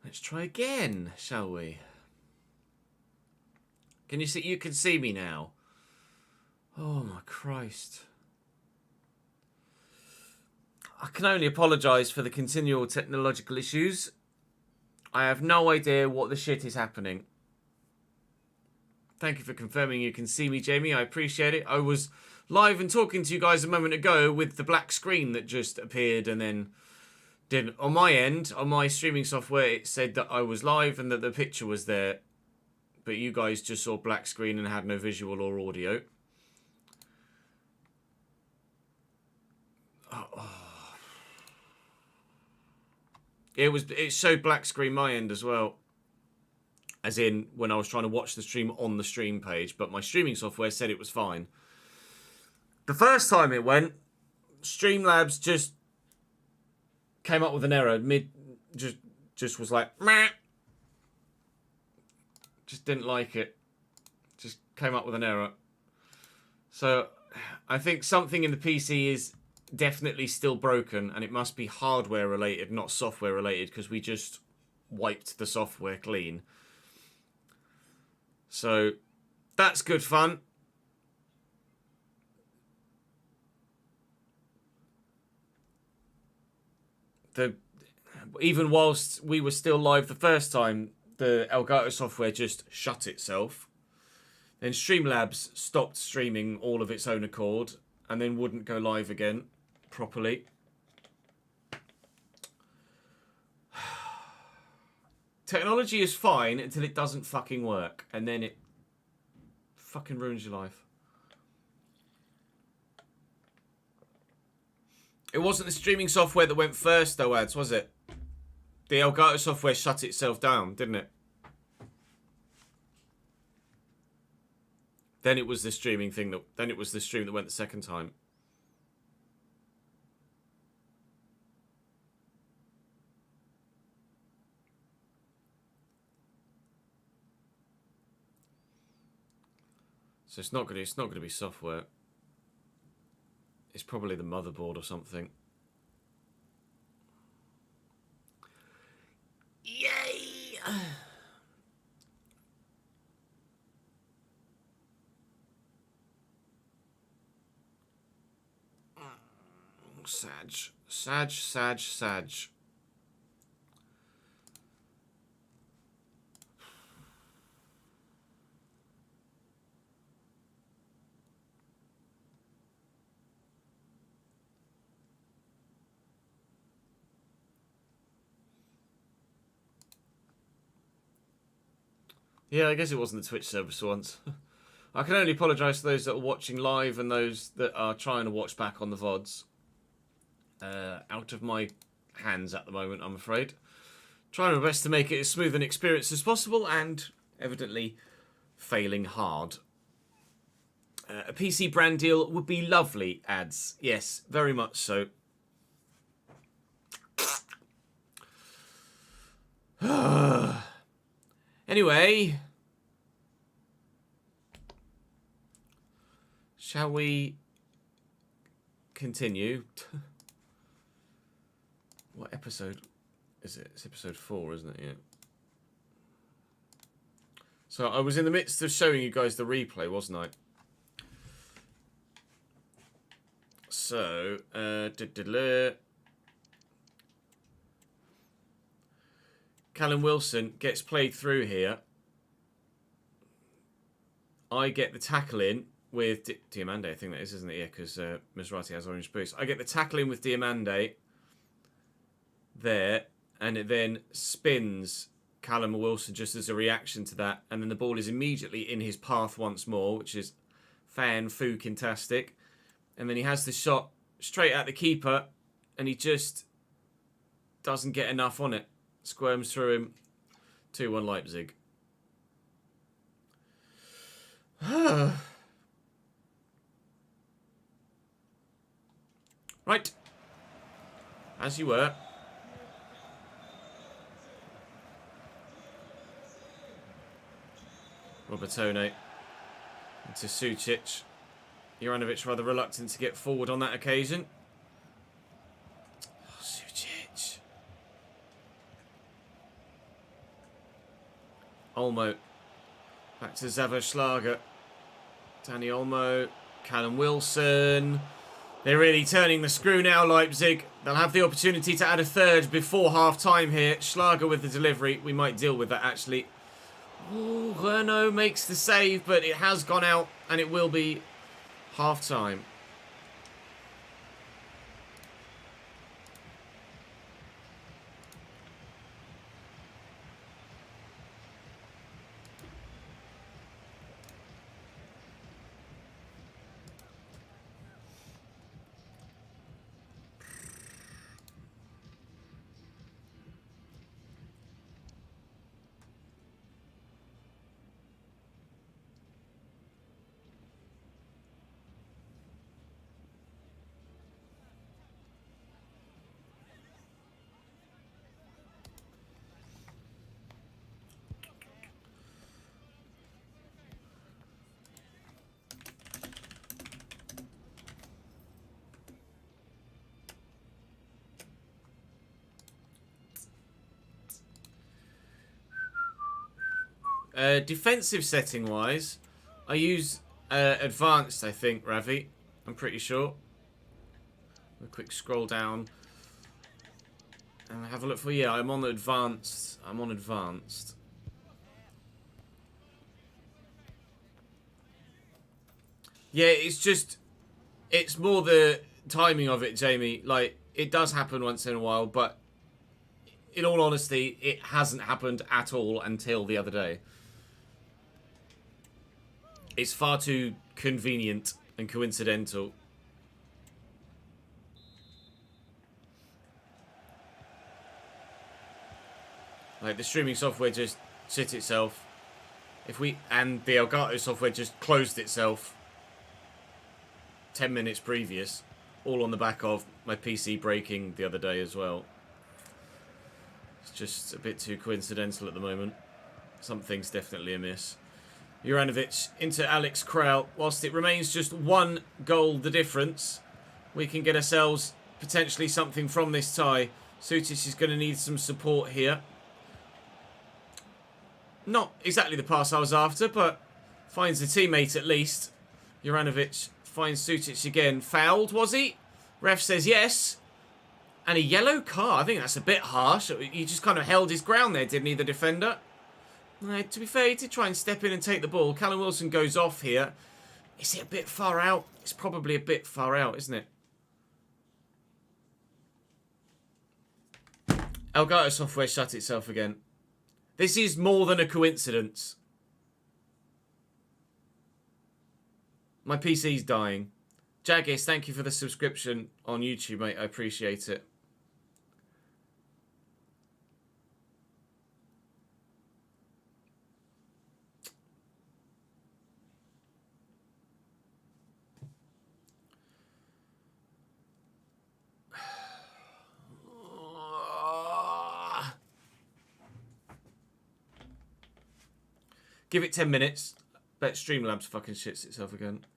Let's try again, shall we? Can you see? You can see me now. Oh my Christ. I can only apologise for the continual technological issues. I have no idea what the shit is happening. Thank you for confirming you can see me, Jamie. I appreciate it. I was live and talking to you guys a moment ago with the black screen that just appeared and then didn't. On my end, on my streaming software, it said that I was live and that the picture was there. But you guys just saw black screen and had no visual or audio. It showed black screen my end as well. As in when I was trying to watch the stream on the stream page, but my streaming software said it was fine. The first time it went, Streamlabs just came up with an error. Just was like, meh. Just didn't like it. Just came up with an error. So I think something in the PC is definitely still broken, and it must be hardware related, not software related, because we just wiped the software clean. So that's good fun. Even whilst we were still live the first time, the Elgato software just shut itself. Then Streamlabs stopped streaming all of its own accord and then wouldn't go live again properly. Technology is fine until it doesn't fucking work, and then it fucking ruins your life. It wasn't the streaming software that went first though, Ads, was it? The Elgato software shut itself down, didn't it? Then it was the streaming thing that... Then it was the stream that went the second time. So it's not gonna be software. It's probably the motherboard or something. Yay! Sag. Yeah, I guess it wasn't the Twitch service once. I can only apologise to those that are watching live and those that are trying to watch back on the VODs. Out of my hands at the moment, I'm afraid. Trying my best to make it as smooth an experience as possible, and evidently failing hard. A PC brand deal would be lovely, Ads. Yes, very much so. Anyway, shall we continue? What episode is it? It's episode 4, isn't it? Yeah. So I was in the midst of showing you guys the replay, wasn't I? So, Callum Wilson gets played through here. I get the tackle in with Diamande, I think that is, isn't it? Yeah, because Maserati has orange boots. I get the tackle in with Diamande there, and it then spins Callum Wilson just as a reaction to that, and then the ball is immediately in his path once more, which is fan-fu-kintastic. And then he has the shot straight at the keeper, and he just doesn't get enough on it. Squirms through him. 2-1 Leipzig. Right. As you were. Robertone into Sucic. Juranovic rather reluctant to get forward on that occasion. Oh, Sucic. Olmo. Back to Schlager. Danny Olmo. Callum Wilson. They're really turning the screw now, Leipzig. They'll have the opportunity to add a third before half-time here. Schlager with the delivery. We might deal with that, actually. Ooh, Renault makes the save, but it has gone out, and it will be half-time. Defensive setting wise, I use advanced, I think, Ravi. I'm pretty sure. A quick scroll down and have a look for, yeah, I'm on advanced. I'm on advanced. Yeah, it's more the timing of it, Jamie. Like, it does happen once in a while, but in all honesty, it hasn't happened at all until the other day. It's far too convenient and coincidental. Like, the streaming software just shit itself. And the Elgato software just closed itself 10 minutes previous. All on the back of my PC breaking the other day as well. It's just a bit too coincidental at the moment. Something's definitely amiss. Juranovic into Alex Krell. Whilst it remains just one goal the difference, we can get ourselves potentially something from this tie. Sutic is going to need some support here. Not exactly the pass I was after, but finds a teammate at least. Juranovic finds Sutic again. Fouled, was he? Ref says yes. And a yellow card. I think that's a bit harsh. He just kind of held his ground there, didn't he, the defender? To be fair, he did try and step in and take the ball. Callum Wilson goes off here. Is it a bit far out? It's probably a bit far out, isn't it? Elgato software shut itself again. This is more than a coincidence. My PC's dying. Jaggis, thank you for the subscription on YouTube, mate. I appreciate it. Give it 10 minutes. Bet Streamlabs fucking shits itself again.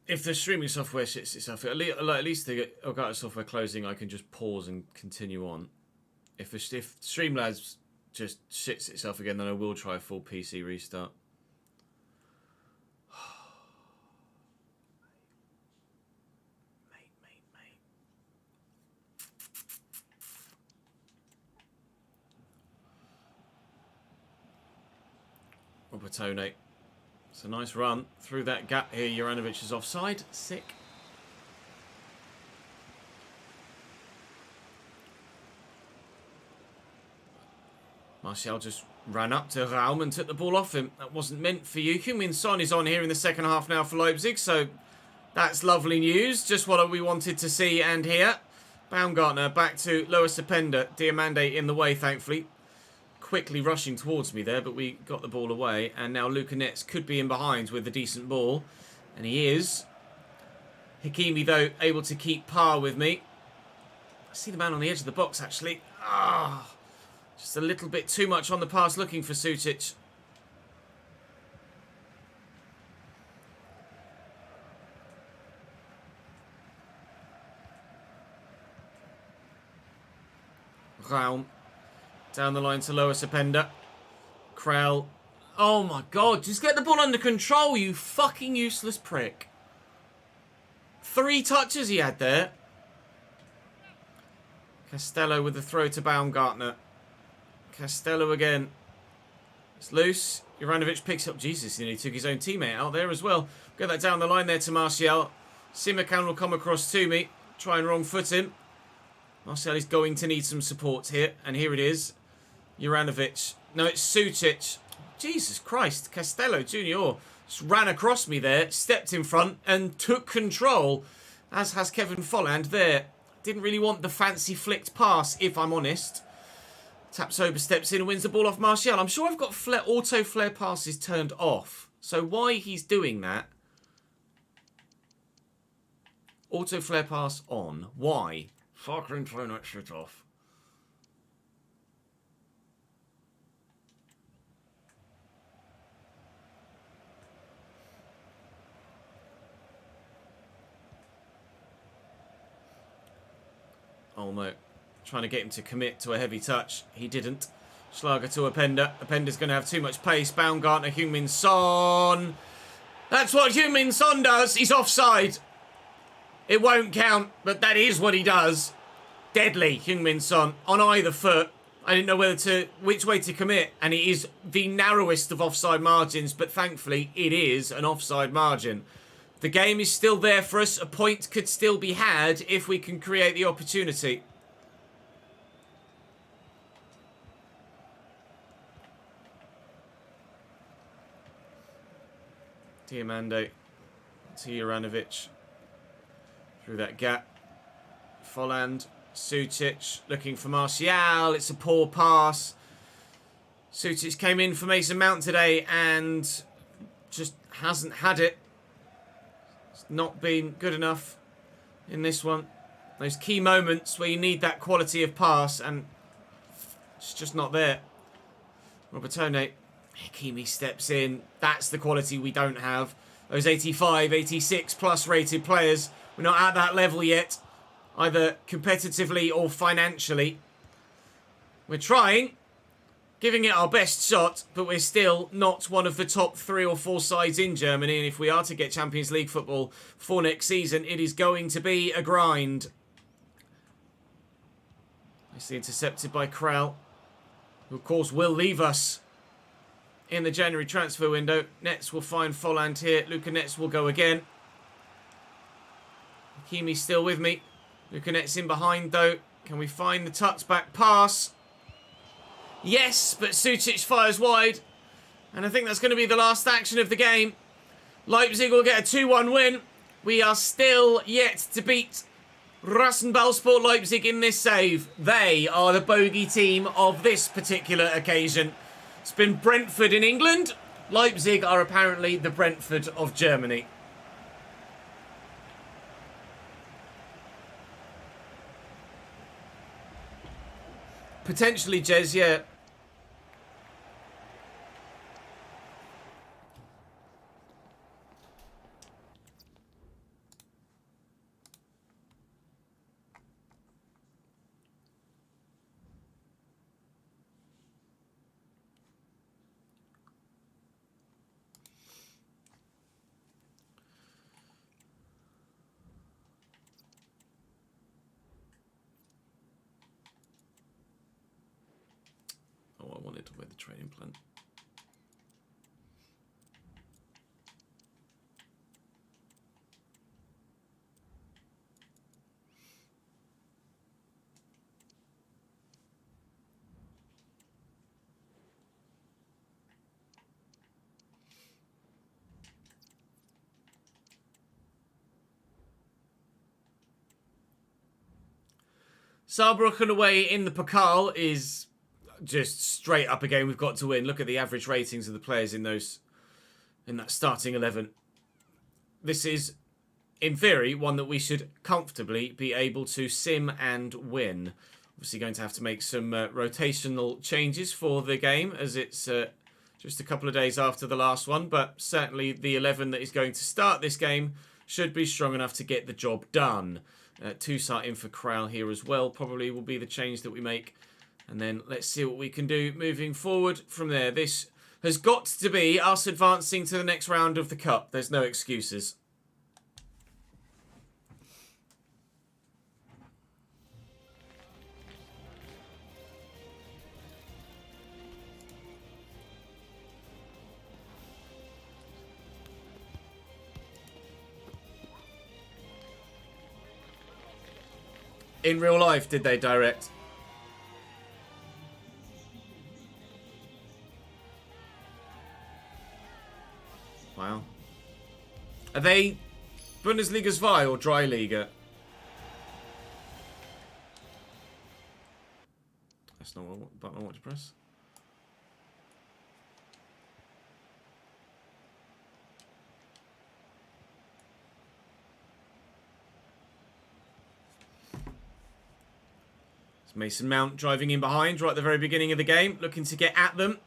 If the streaming software shits itself, at least the Elgato software closing, I can just pause and continue on. If Streamlabs just shits itself again, then I will try a full PC restart. Mate. Robertone. It's a nice run through that gap here. Juranovic is offside. Sick. Martial just ran up to Raum and took the ball off him. That wasn't meant for you. Heung-min Son is on here in the second half now for Leipzig, so that's lovely news. Just what we wanted to see and hear. Baumgartner back to Loa Sependa. Diamande in the way, thankfully. Quickly rushing towards me there, but we got the ball away. And now Luka Netz could be in behind with a decent ball. And he is. Hakimi, though, able to keep par with me. I see the man on the edge of the box, actually. Ah. Just a little bit too much on the pass looking for Sutic. Raum. Down the line to Loa Sependa. Krell. Oh my god, just get the ball under control, you fucking useless prick. 3 touches he had there. Castello with the throw to Baumgartner. Castello again. It's loose. Juranovic picks up. Jesus, he took his own teammate out there as well. Get that down the line there to Martial. Simakan will come across to me. Try and wrong foot him. Martial is going to need some support here. And here it is. Juranovic. No, it's Sutic. Jesus Christ. Castello Jr. just ran across me there. Stepped in front and took control. As has Kevin Folland there. Didn't really want the fancy flicked pass, if I'm honest. Tapsoba steps in and wins the ball off Martial. I'm sure I've got auto flare passes turned off. So why he's doing that? Auto flare pass on. Why? Fucking turn that shit off. Oh no. Trying to get him to commit to a heavy touch. He didn't. Schlager to Openda. Openda's going to have too much pace. Baumgartner, Heung-min Son. That's what Heung-min Son does. He's offside. It won't count, but that is what he does. Deadly, Heung-min Son. On either foot. I didn't know which way to commit. And it is the narrowest of offside margins, but thankfully it is an offside margin. The game is still there for us. A point could still be had if we can create the opportunity. Diamande to Juranovic through that gap. Folland, Sutic looking for Martial. It's a poor pass. Sutic came in for Mason Mount today and just hasn't had it. It's not been good enough in this one. Those key moments where you need that quality of pass and it's just not there. Robertone. Hakimi steps in. That's the quality we don't have. Those 85, 86 plus rated players. We're not at that level yet. Either competitively or financially. We're trying. Giving it our best shot. But we're still not one of the top 3 or 4 sides in Germany. And if we are to get Champions League football for next season, it is going to be a grind. Nicely intercepted by Krell. Who of course will leave us in the January transfer window. Netz will find Folland here. Luka Netz will go again. Hakimi's still with me. Luka Netz in behind though. Can we find the touchback pass? Yes, but Sutic fires wide. And I think that's going to be the last action of the game. Leipzig will get a 2-1 win. We are still yet to beat Rasenballsport Leipzig in this save. They are the bogey team of this particular occasion. It's been Brentford in England. Leipzig are apparently the Brentford of Germany. Potentially, Jez, yeah. I wanted to wear the training plan. Saarbrücken away in the Pokal is just straight up a game we've got to win. Look at the average ratings of the players in that starting 11. This is, in theory, one that we should comfortably be able to sim and win. Obviously going to have to make some rotational changes for the game, as it's just a couple of days after the last one, but certainly the 11 that is going to start this game should be strong enough to get the job done. Toussaint in for Kral here as well, probably will be the change that we make. And then let's see what we can do moving forward from there. This has got to be us advancing to the next round of the Cup. There's no excuses. In real life, did they direct? Wow. Are they Bundesliga 2 or Dry Liga? That's not what button I want to press. Mason Mount driving in behind right at the very beginning of the game, looking to get at them.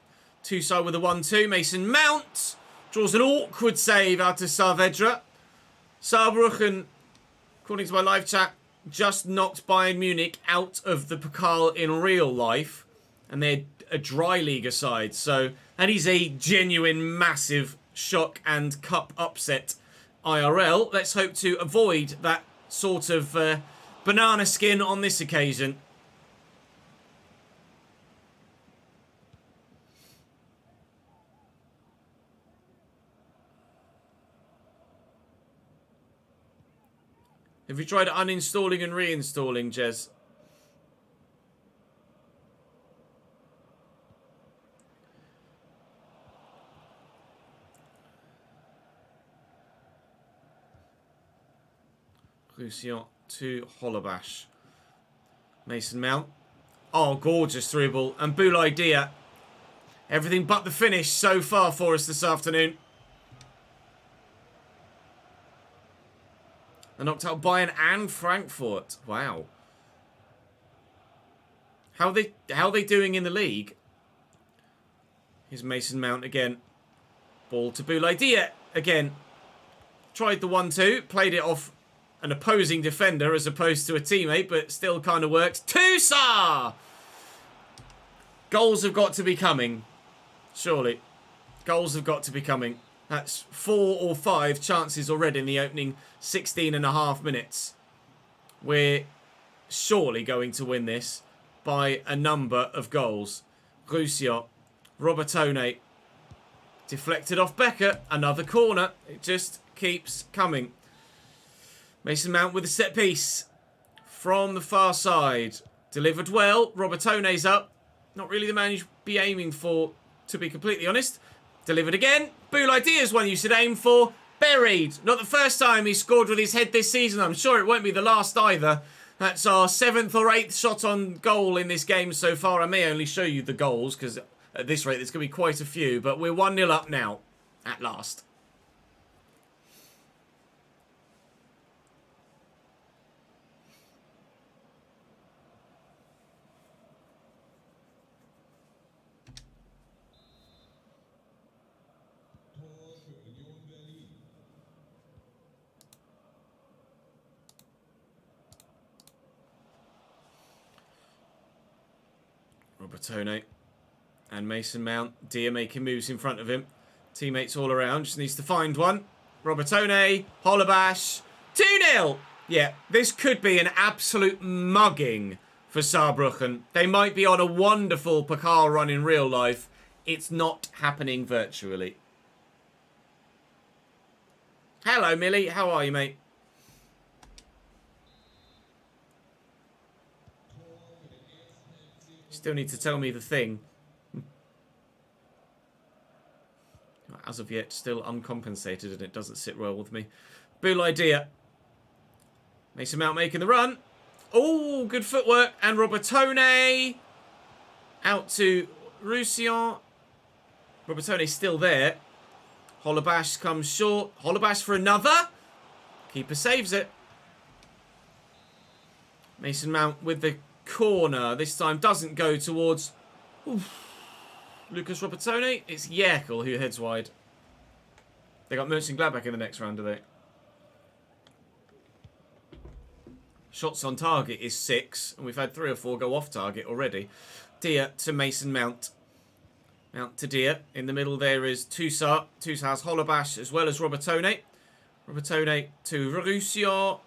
Toussaint with a 1-2. Mason Mount draws an awkward save out of Saavedra. Saarbrücken, according to my live chat, just knocked Bayern Munich out of the Pokal in real life. And they're a Dry Liga side. So that is a genuine massive shock and cup upset IRL. Let's hope to avoid that sort of banana skin on this occasion. Have you tried uninstalling and reinstalling, Jez? Roussillon to Holobash. Mason Mount. Oh, gorgeous through ball. And Boulay Dia. Everything but the finish so far for us this afternoon. They knocked out Bayern and Frankfurt. Wow. How are they doing in the league? Here's Mason Mount again. Ball to Boulay Dia again. Tried the 1-2. Played it off an opposing defender as opposed to a teammate, but still kind of worked. Toussaint! Goals have got to be coming. Surely. Goals have got to be coming. That's 4 or 5 chances already in the opening 16.5 minutes. We're surely going to win this by a number of goals. Roussillon, Robertone, deflected off Becker, another corner. It just keeps coming. Mason Mount with a set piece from the far side. Delivered well. Robertone's up. Not really the man you should be aiming for, to be completely honest. Delivered again. Boulay Dia's one you should aim for. Buried. Not the first time he scored with his head this season. I'm sure it won't be the last either. That's our 7th or 8th shot on goal in this game so far. I may only show you the goals because at this rate there's going to be quite a few. But we're 1-0 up now. At last. Robertone and Mason Mount. Dia making moves in front of him. Teammates all around. Just needs to find one. Robertone. Holobash. 2-0. Yeah, this could be an absolute mugging for Saarbrücken. They might be on a wonderful Pokal run in real life. It's not happening virtually. Hello, Millie. How are you, mate? Still need to tell me the thing. As of yet, still uncompensated, and it doesn't sit well with me. Boulay Dia. Mason Mount making the run. Oh, good footwork. And Robertone. Out to Roussillon. Robertone's still there. Holobash comes short. Holobash for another. Keeper saves it. Mason Mount with the corner. This time doesn't go towards Lucas Robertone. It's Yerkel who heads wide. They got Gladbach in the next round, do they? Shots on target is 6. And we've had 3 or 4 go off target already. Dia to Mason Mount. Mount to Dia. In the middle there is Toussaint. Toussaint's Holobash as well as Robertone. Robertone to Roussillon.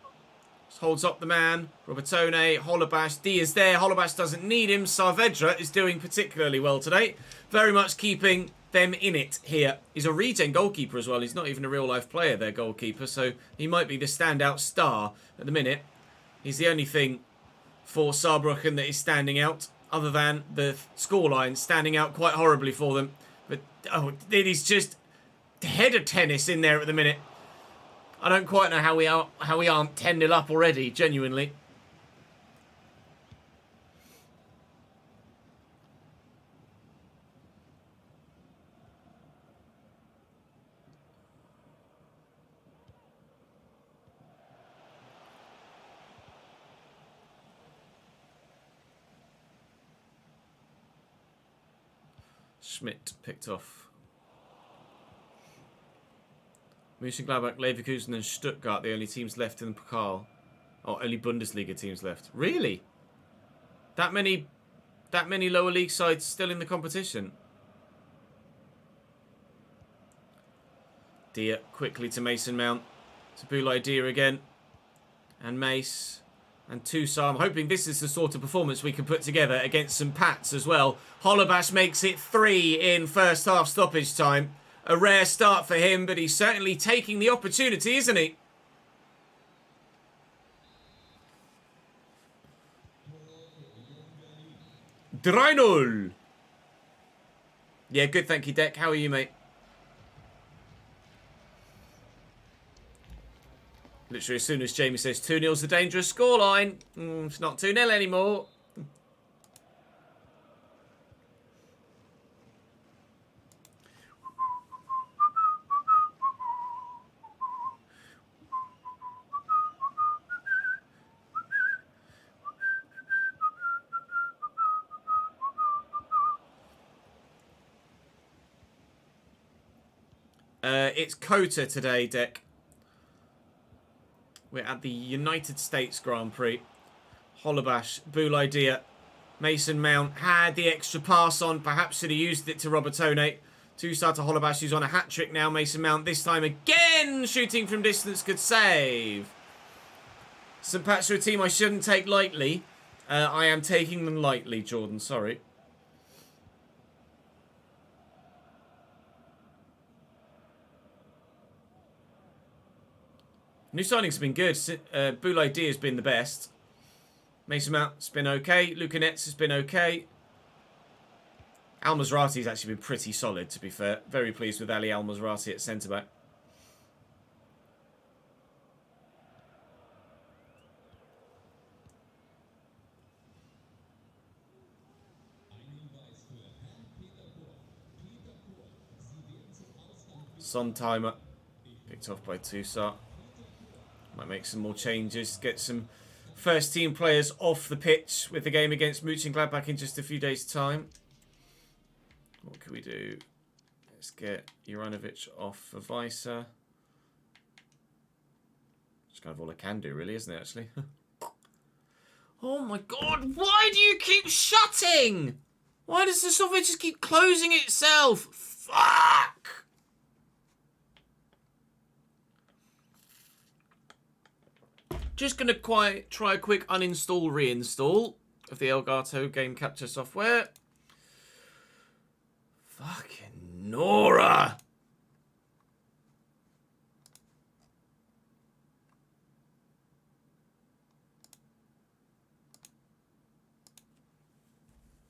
Holds up the man. Robertone, Holobash. Dia's there. Holobash doesn't need him. Saavedra is doing particularly well today. Very much keeping them in it here. He's a regen goalkeeper as well. He's not even a real-life player, their goalkeeper. So he might be the standout star at the minute. He's the only thing for Saarbrücken that is standing out, other than the scoreline standing out quite horribly for them. But, oh, it is just header tennis in there at the minute. I don't quite know how we aren't 10-0 up already, genuinely. Schmidt picked off. Gladbach, Leverkusen and Stuttgart, the only teams left in the Pokal. Oh, only Bundesliga teams left. Really? That many lower league sides still in the competition? Dia quickly to Mason Mount. To Boulay Dia again. And Mace. And Toussaint. I'm hoping this is the sort of performance we can put together against some Pats as well. Holobash makes it 3 in first half stoppage time. A rare start for him, but he's certainly taking the opportunity, isn't he? Dreinul. Yeah, good, thank you, Deck. How are you, mate? Literally, as soon as Jamie says 2-0's a dangerous scoreline, it's not 2-0 anymore. It's Kota today, Deck. We're at the United States Grand Prix. Holobash, Boulay Dia, Mason Mount had the extra pass on. Perhaps should have used it to Robertone. Toussaint to Holobash, who's on a hat-trick now. Mason Mount this time again, shooting from distance, could save. St. Pat's are a team I shouldn't take lightly. I am taking them lightly, Jordan, sorry. New signings have been good. Boulay Dia has been the best. Mason Mount's been okay. Lucanet's has been okay. Al-Mazrati's actually been pretty solid, to be fair. Very pleased with Ali Al-Mazrati at centre-back. Son timer. Picked off by Toussaint. Might make some more changes. Get some first team players off the pitch with the game against Gladbach in just a few days' time. What can we do? Let's get Juranovic off for Weiser. It's kind of all I can do, really, isn't it, actually? Oh my god, why do you keep shutting? Why does the software just keep closing itself? Fuck! Just going to try a quick uninstall, reinstall of the Elgato game capture software. Fucking Nora!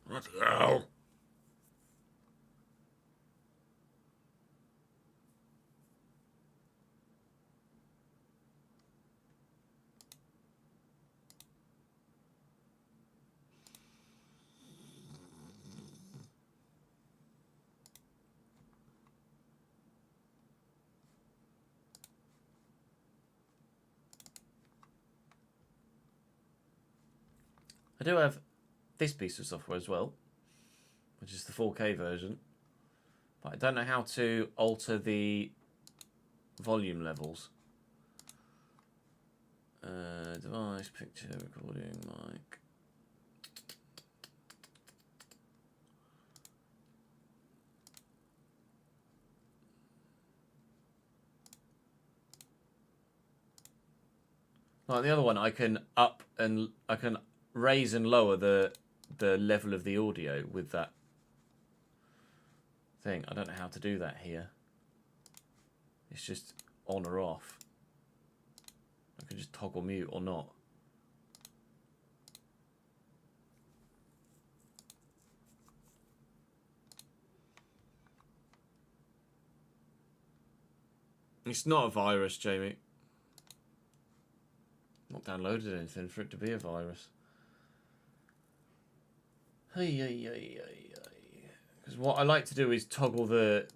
What the hell? I do have this piece of software as well, which is the 4K version, but I don't know how to alter the volume levels. Device, picture, recording, mic. Like the other one, I can raise and lower the level of the audio with that thing. I don't know how to do that here. It's just on or off. I can just toggle mute or not. It's not a virus, Jamie. Not downloaded anything for it to be a virus. Because what I like to do is toggle the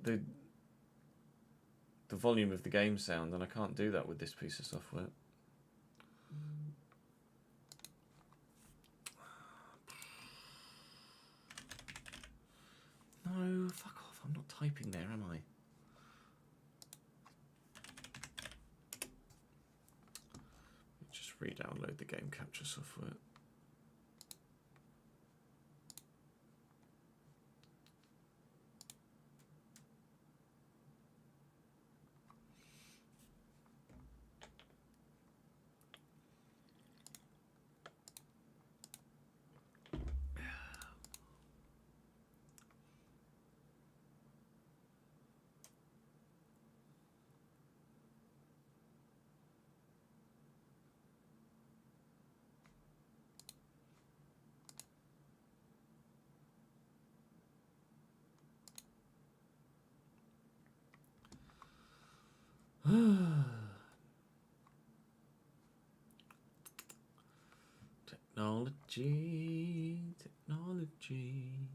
volume of the game sound, and I can't do that with this piece of software. No, fuck off. I'm not typing there, am I? Just re-download the game capture software. Technology, technology.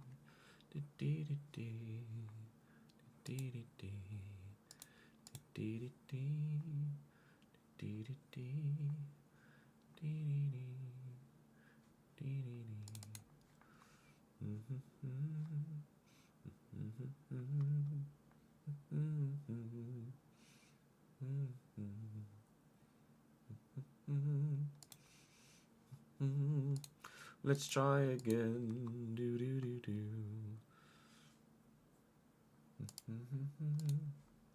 Let's try again. Do do do do.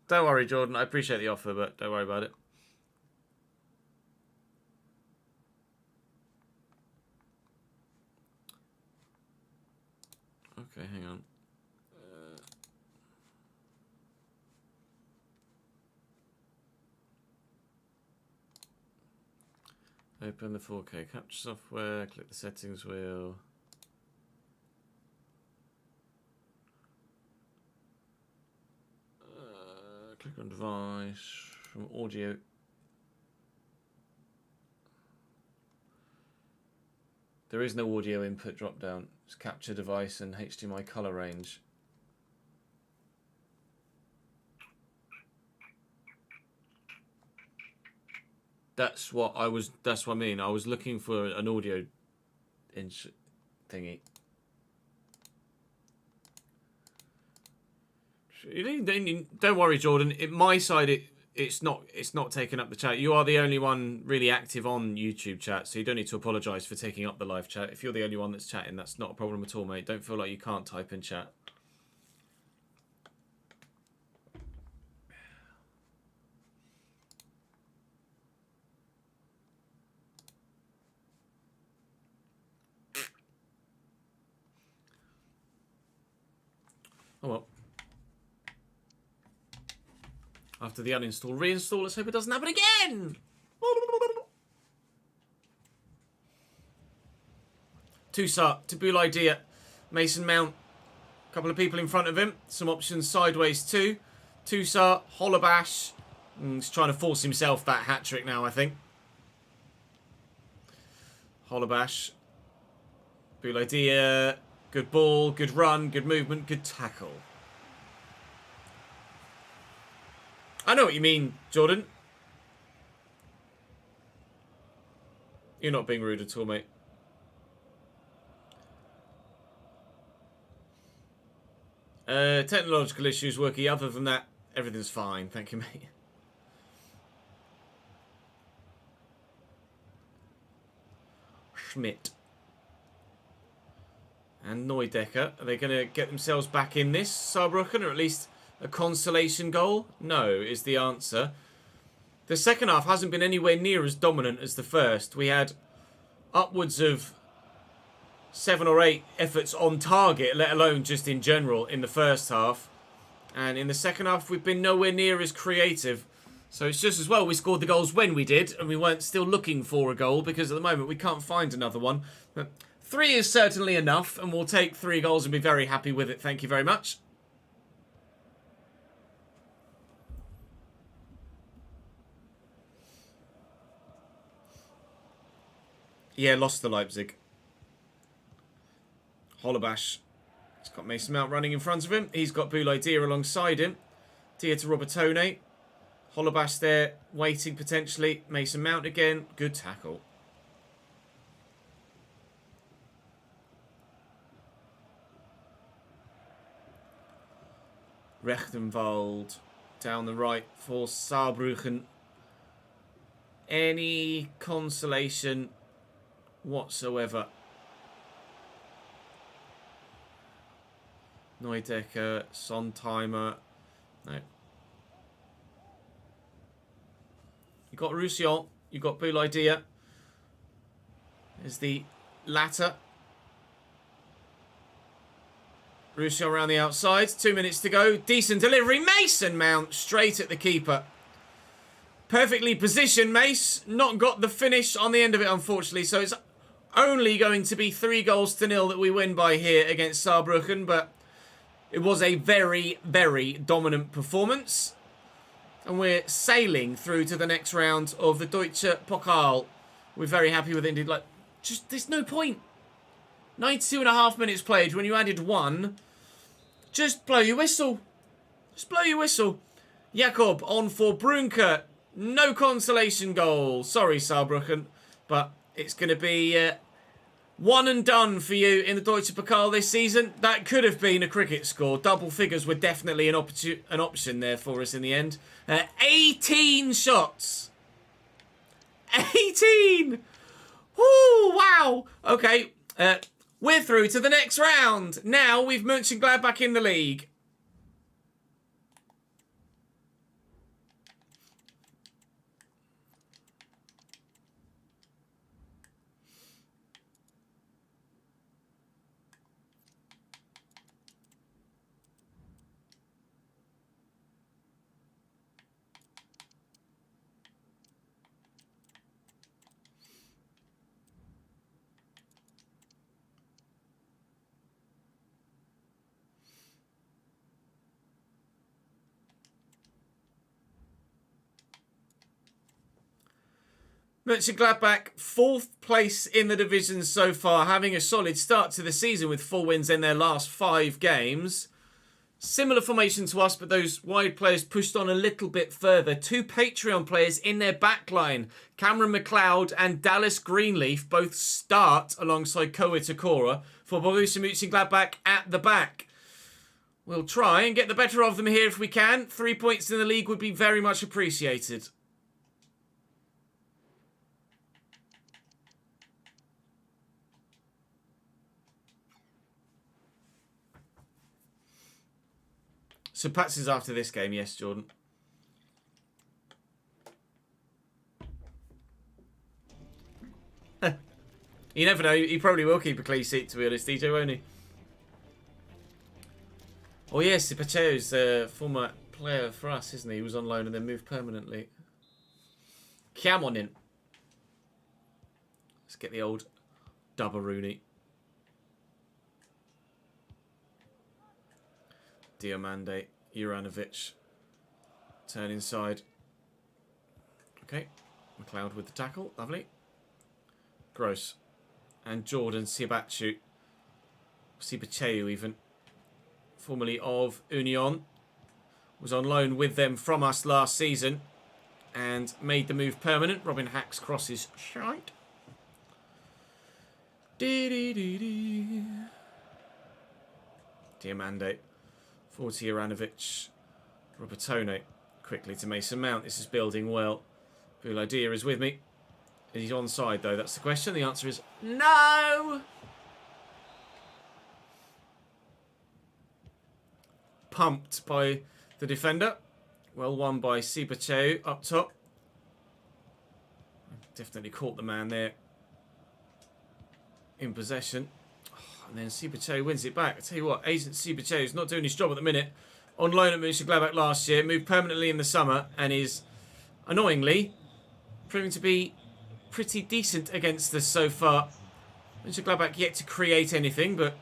Don't worry, Jordan. I appreciate the offer, but don't worry about it. Okay, hang on. Open the 4K capture software, click the settings wheel. Click on device, from audio. There is no audio input drop down. It's capture device and HDMI color range. That's what I mean. I was looking for an audio thingy. Don't worry, Jordan. My side, it's not taking up the chat. You are the only one really active on YouTube chat, so you don't need to apologise for taking up the live chat. If you're the only one that's chatting, that's not a problem at all, mate. Don't feel like you can't type in chat. Oh well. After the uninstall, reinstall. Let's hope it doesn't happen again. Tusar, Tabul idea. Mason Mount. A couple of people in front of him. Some options sideways too. Tusar, Holobash. He's trying to force himself that hat-trick now, I think. Holobash. Tabul idea. Good ball, good run, good movement, good tackle. I know what you mean, Jordan. You're not being rude at all, mate. Technological issues, Wookie. Other than that, everything's fine. Thank you, mate. Schmidt. And Neudecker. Are they going to get themselves back in this, Saarbrücken, or at least a consolation goal? No, is the answer. The second half hasn't been anywhere near as dominant as the first. We had upwards of 7 or 8 efforts on target, let alone just in general, in the first half. And in the second half, we've been nowhere near as creative. So it's just as well we scored the goals when we did, and we weren't still looking for a goal, because at the moment we can't find another one. But 3 is certainly enough, and we'll take 3 goals and be very happy with it. Thank you very much. Yeah, lost to Leipzig. Holobash. He's got Mason Mount running in front of him. He's got Boulaye Dia alongside him. Dia to Robertone. Holobash there, waiting potentially. Mason Mount again. Good tackle. Rechtenwald down the right for Saarbrücken. Any consolation whatsoever? Neudecker, Sontheimer. No. You got Roussillon. You got Boulaye Dia. There's the latter. Roussillon around the outside. 2 minutes to go. Decent delivery. Mason Mount straight at the keeper. Perfectly positioned, Mace. Not got the finish on the end of it, unfortunately. So it's only going to be 3-0 that we win by here against Saarbrücken. But it was a very, very dominant performance. And we're sailing through to the next round of the Deutsche Pokal. We're very happy with it indeed. Like, just, there's no point. 92.5 minutes played. When you added 1, just blow your whistle. Just blow your whistle. Jakob on for Brunke. No consolation goal. Sorry, Saarbrücken. But it's going to be one and done for you in the Deutsche Pokal this season. That could have been a cricket score. Double figures were definitely an option there for us in the end. 18 shots. 18! Woo, wow. Okay, we're through to the next round. Now we've Mönchengladbach in the league. Mönchengladbach, 4th place in the division so far, having a solid start to the season with 4 wins in their last 5 games. Similar formation to us, but those wide players pushed on a little bit further. 2 Patreon players in their backline. Cameron McLeod and Dallas Greenleaf both start alongside Koa Takora for Borussia Mönchengladbach at the back. We'll try and get the better of them here if we can. 3 points in the league would be very much appreciated. So Pats is after this game, yes, Jordan. You never know. He probably will keep a clean sheet, to be honest, DJ, won't he? Oh, yes, Pacheco's a former player for us, isn't he? He was on loan and then moved permanently. Come on in. Let's get the old Dubberoonie. Diomande, Juranovic. Turn inside. Okay. McLeod with the tackle. Lovely. Gross. And Jordan Sibachu. Sibacheu even. Formerly of Union. Was on loan with them from us last season. And made the move permanent. Robin Hacks crosses shite. Diomande. Forward to Juranovic. Robertone quickly to Mason Mount. This is building well. Cool idea is with me. Is he onside though? That's the question. The answer is no! Pumped by the defender. Well won by Saarbrücken up top. Definitely caught the man there in possession. And then Saarbrücken wins it back. I tell you what, Agent Saarbrücken is not doing his job at the minute. On loan at Gladbach last year, moved permanently in the summer, and is annoyingly proving to be pretty decent against us so far. Gladbach yet to create anything, but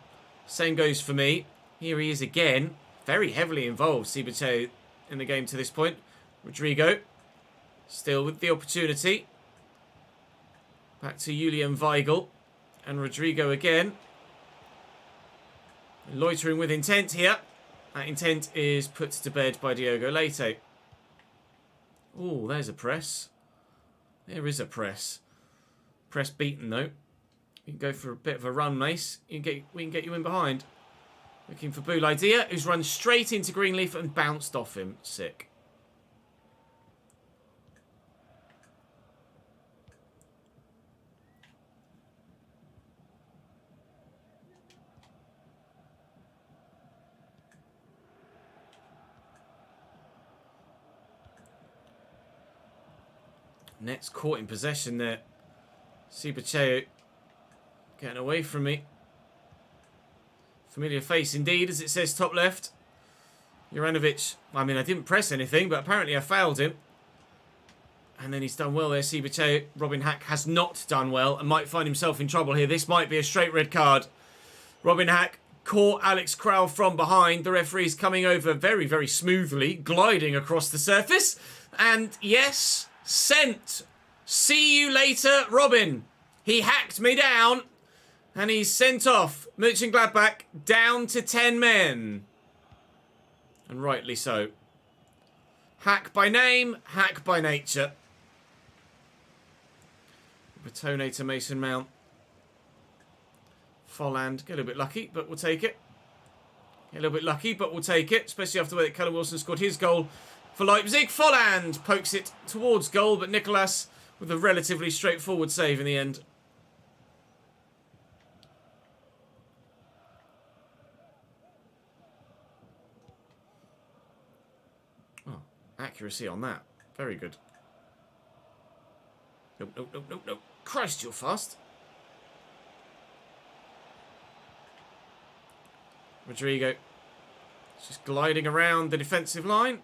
same goes for me. Here he is again. Very heavily involved, Saarbrücken, in the game to this point. Rodrigo, still with the opportunity. Back to Julian Weigl. And Rodrigo again. Loitering with intent here. That intent is put to bed by Diogo Leite. Oh, there's a press. There is a press. Press beaten, though. You can go for a bit of a run, Mace. We can get you in behind. Looking for Bouladia, who's run straight into Greenleaf and bounced off him. Sick. Net's caught in possession there. Saarbrücken getting away from me. Familiar face indeed, as it says top left. Juranovic, I mean, I didn't press anything, but apparently I fouled him. And then he's done well there, Saarbrücken. Robin Hack has not done well and might find himself in trouble here. This might be a straight red card. Robin Hack caught Alex Kraull from behind. The referee's coming over very, very smoothly, gliding across the surface. And yes, sent. See you later, Robin. He hacked me down. And he's sent off. Gladbach down to 10 men. And rightly so. Hack by name, hack by nature. Bertone to Mason Mount. Folland, get a little bit lucky, but we'll take it. Get a little bit lucky, but we'll take it. Especially after the way that Callum Wilson scored his goal for Leipzig. Folland pokes it towards goal, but Nicolas with a relatively straightforward save in the end. Accuracy on that. Very good. Nope, nope, nope, nope, nope. Christ, you're fast. Rodrigo. It's just gliding around the defensive line.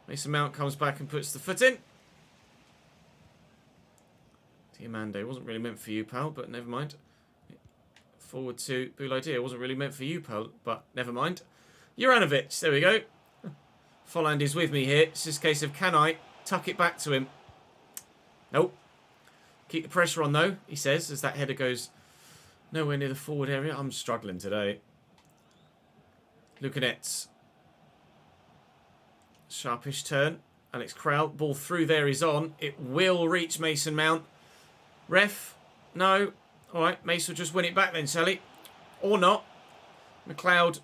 Mason Mount comes back and puts the foot in. Diamande. Wasn't really meant for you, pal, but never mind. Forward to Bouladia. Wasn't really meant for you, pal, but never mind. Juranovic. There we go. Folland is with me here. It's just a case of, can I tuck it back to him? Nope. Keep the pressure on, though, he says, as that header goes nowhere near the forward area. I'm struggling today. Lucanets. Sharpish turn. Alex Kraull. Ball through there is on. It will reach Mason Mount. Ref. No. All right. Mace will just win it back then, Sally. Or not. McLeod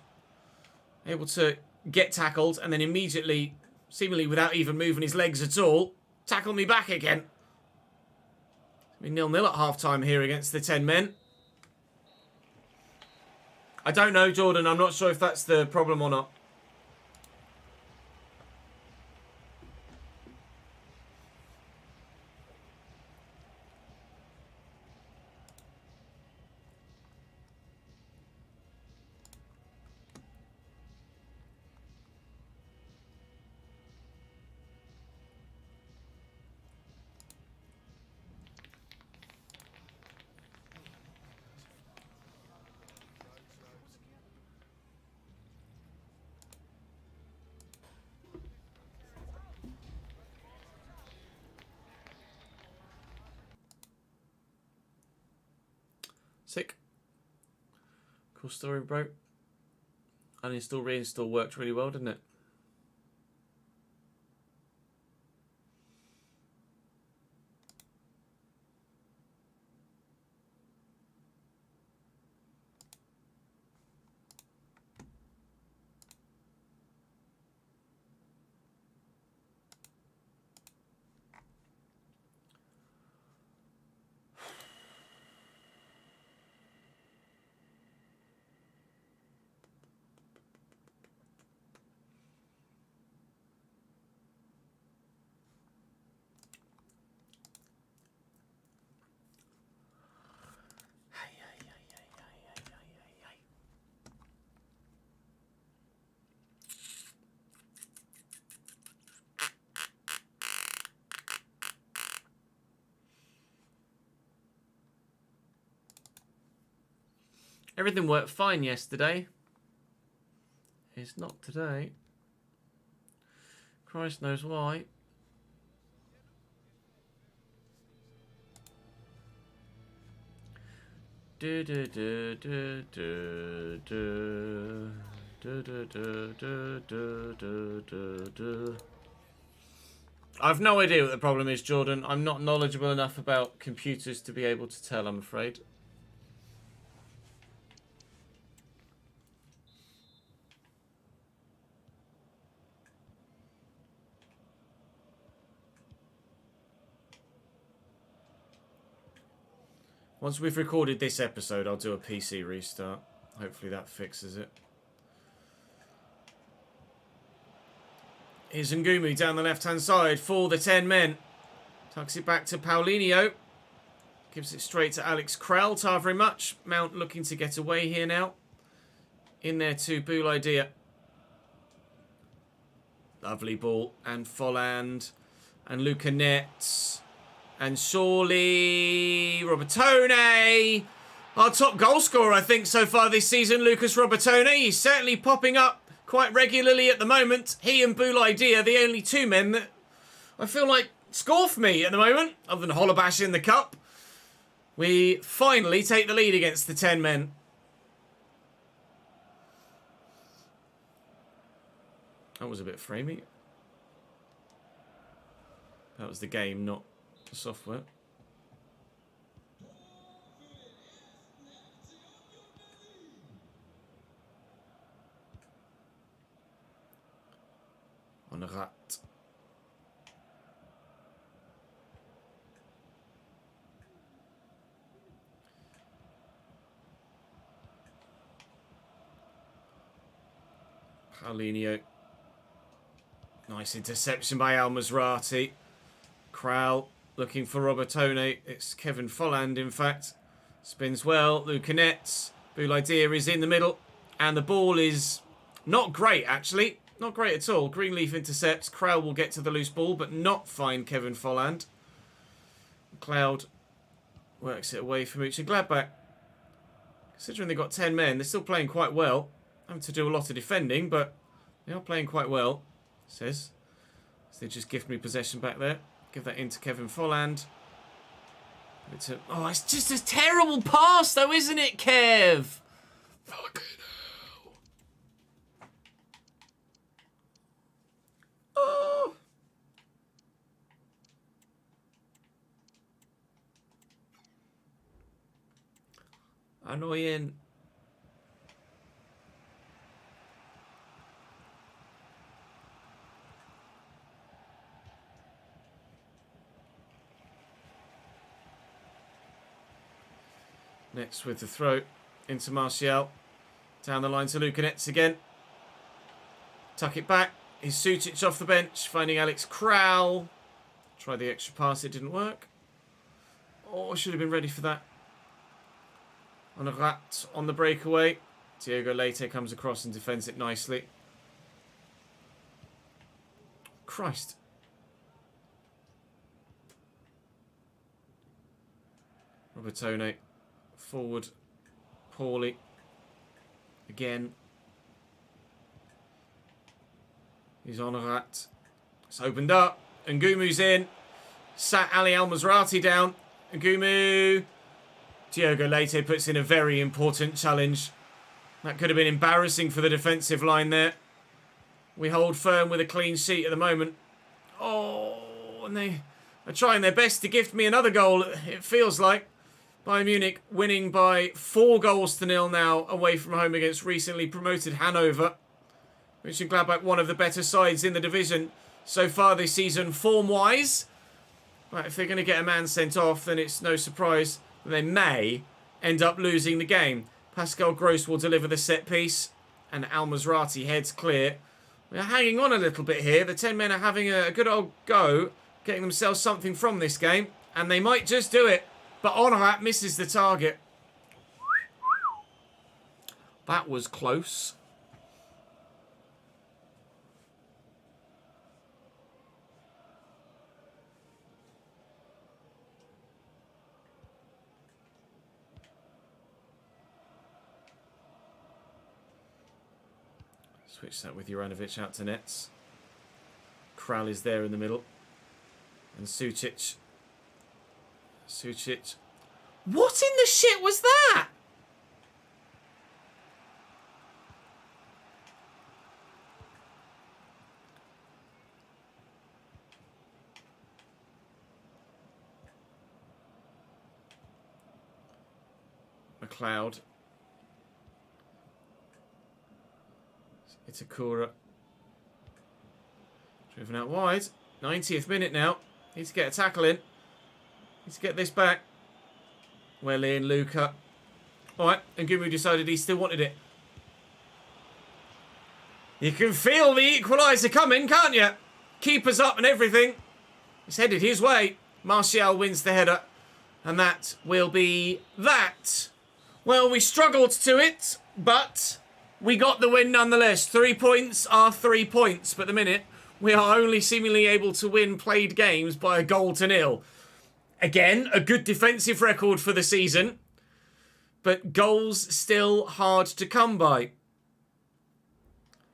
able to get tackled and then immediately, seemingly without even moving his legs at all, tackle me back again. I mean, 0-0 at half-time here against the 10 men. I don't know, Jordan. I'm not sure if that's the problem or not. Sick. Cool story, bro. Uninstall, reinstall worked really well, didn't it? Everything worked fine yesterday. It's not today. Christ knows why. I've no idea what the problem is, Jordan. I'm not knowledgeable enough about computers to be able to tell, I'm afraid. Once we've recorded this episode, I'll do a PC restart. Hopefully that fixes it. Here's Ngumu down the left-hand side for the 10 men. Tucks it back to Paulinho. Gives it straight to Alex Krell. Tar very much. Mount looking to get away here now. In there to Boulaïdia. Lovely ball. And Folland. And Luca Netz. And surely Robertone, our top goal scorer, I think, so far this season, Lucas Robertone. He's certainly popping up quite regularly at the moment. He and Boulaïdia are the only two men that I feel like score for me at the moment, other than Holobash in the cup. We finally take the lead against the 10 men. That was a bit framey. That was the game, not the software. On a rat. Paulinho. Nice interception by Al Mazrati. Krall looking for Robertone. It's Kevin Folland, in fact. Spins well. Lucanets. Boulaïdia is in the middle. And the ball is not great, actually. Not great at all. Greenleaf intercepts. Krall will get to the loose ball, but not find Kevin Folland. Cloud works it away from Gladbach. Considering they've got 10 men, they're still playing quite well. Having to do a lot of defending, but they are playing quite well, says. So they just gift me possession back there. Give that into Kevin Folland. Oh, it's just a terrible pass, though, isn't it, Kev? Fucking hell. Oh. Annoying. Next with the throw into Martial. Down the line to Lucanets again. Tuck it back. Is Sutic off the bench. Finding Alex Krall. Try the extra pass. It didn't work. Oh, should have been ready for that. On a rat on the breakaway. Diogo Leite comes across and defends it nicely. Christ. Robertone. Forward. Poorly. Again. He's on a rat. It's opened up. Ngumu's in. Sat Ali Al Mazrati down. Ngumu. Diogo Leite puts in a very important challenge. That could have been embarrassing for the defensive line there. We hold firm with a clean sheet at the moment. Oh, and they are trying their best to gift me another goal, it feels like. Bayern Munich winning by 4-0 now away from home against recently promoted Hanover. Gladbach, one of the better sides in the division so far this season, form-wise. Right, if they're going to get a man sent off, then it's no surprise that they may end up losing the game. Pascal Gross will deliver the set piece, and Al Mazrati heads clear. We're hanging on a little bit here. The 10 men are having a good old go, getting themselves something from this game, and they might just do it. But Honorat misses the target. That was close. Switch that with Juranovic out to nets. Kral is there in the middle. And Sucic. Sucic. What in the shit was that? McLeod. Itakura. Driven out wide. 90th minute now. Needs to get a tackle in. Needs to get this back. Well in, Luca. Alright, and Gumu decided he still wanted it. You can feel the equaliser coming, can't you? Keepers up and everything. It's headed his way. Martial wins the header. And that will be that. Well, we struggled to it, but we got the win nonetheless. 3 points are 3 points. But at the minute, we are only seemingly able to win played games by 1-0. Again, a good defensive record for the season. But goals still hard to come by.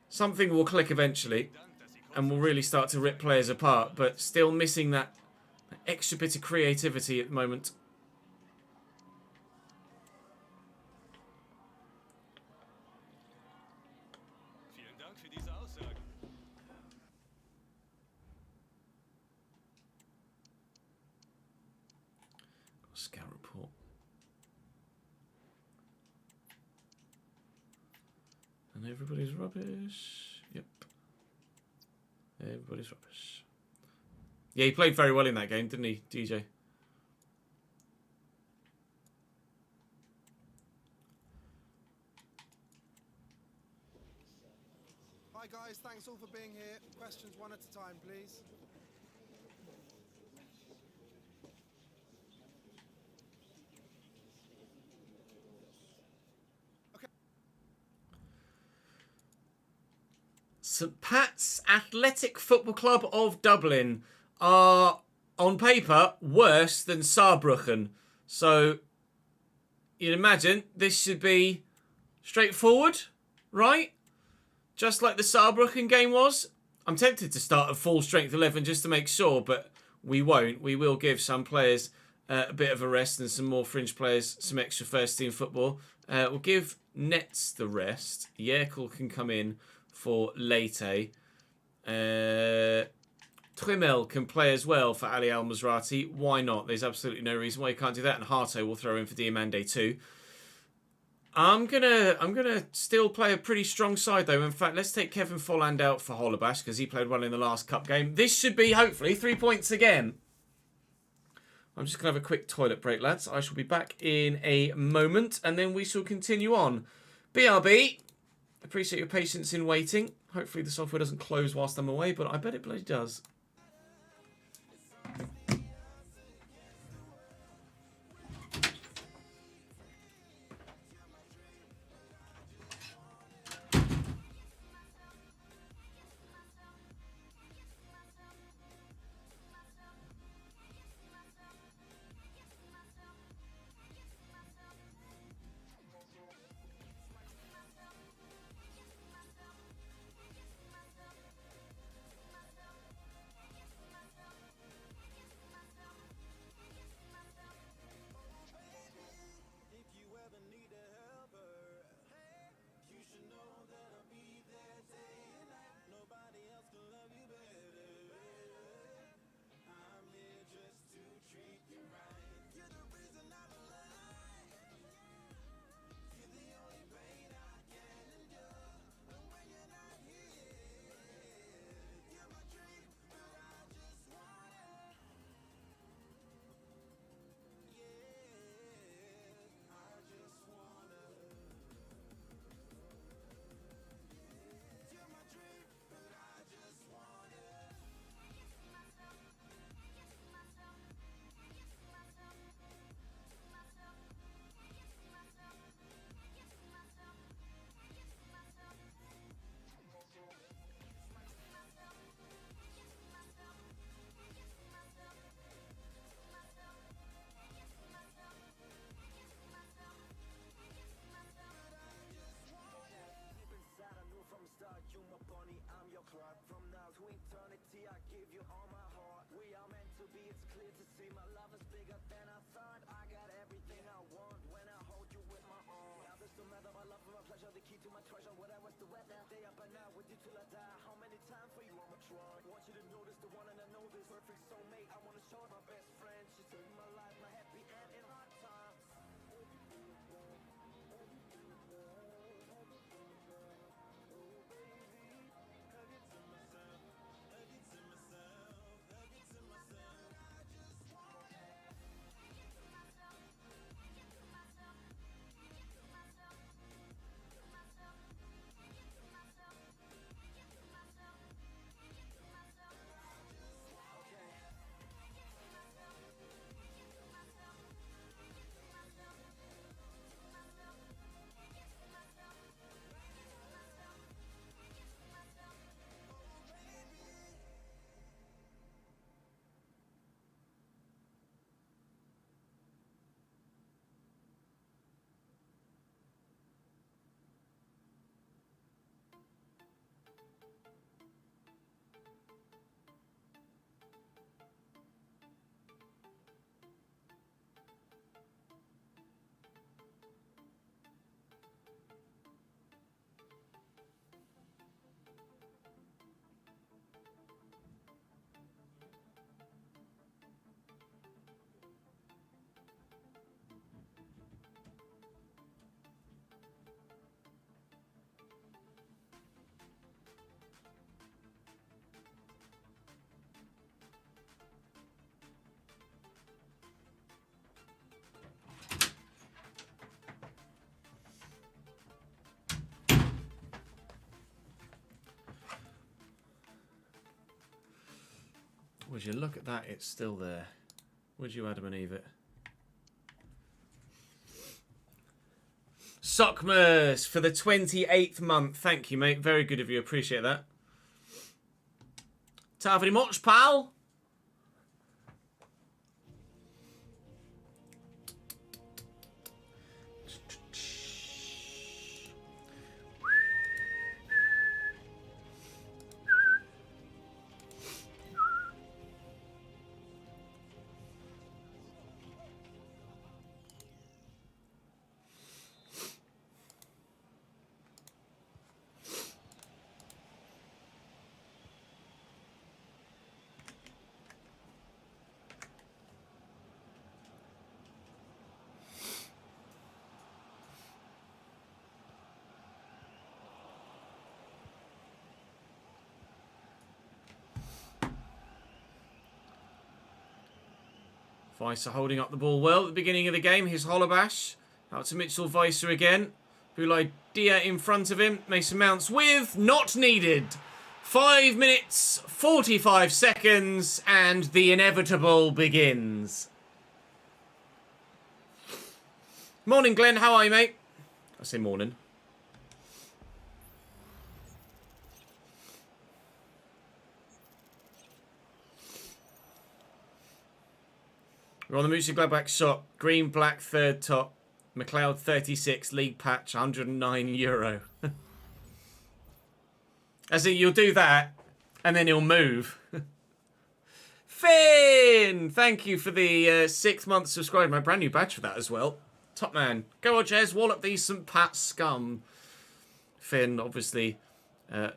Something will click eventually. And we'll really start to rip players apart. But still missing that extra bit of creativity at the moment. Scout report. And everybody's rubbish. Yep. Everybody's rubbish. Yeah, he played very well in that game, didn't he, DJ? Hi guys, thanks all for being here. Questions one at a time, please. St Pat's Athletic Football Club of Dublin are, on paper, worse than Saarbrücken. So, you'd imagine this should be straightforward, right? Just like the Saarbrücken game was. I'm tempted to start a full strength 11 just to make sure, but we won't. We will give some players a bit of a rest and some more fringe players some extra first team football. We'll give Nets the rest. Yerkel can come in for Leite. Trimel can play as well for Ali Al-Mazrati. Why not? There's absolutely no reason why he can't do that. And Hertha will throw in for Diamande too. I'm gonna still play a pretty strong side though. In fact, let's take Kevin Folland out for Hollebash because he played well in the last cup game. This should be hopefully 3 points again. I'm just gonna have a quick toilet break, lads. I shall be back in a moment and then we shall continue on. BRB. Appreciate your patience in waiting. Hopefully the software doesn't close whilst I'm away, but I bet it bloody does. Would you look at that? It's still there. Would you, Adam and Eve it? Sockmas for the 28th month. Thank you, mate. Very good of you. Appreciate that. Ta very much, pal. Weiser holding up the ball well at the beginning of the game. Here's Holobash. Out to Mitchell Weiser again. Boulay Dia in front of him. Mason Mounts with not needed. 5 minutes, 45 seconds, and the inevitable begins. Morning, Glenn. How are you, mate? I say morning. We're on the Musa Gladbach shot. Green, black, third top. McLeod 36, league patch, €109. As in, you'll do that, and then he'll move. Finn! Thank you for the 6-month subscribe. My brand new badge for that as well. Top man. Go on, Jez. Wallop these St. Pat scum. Finn, obviously,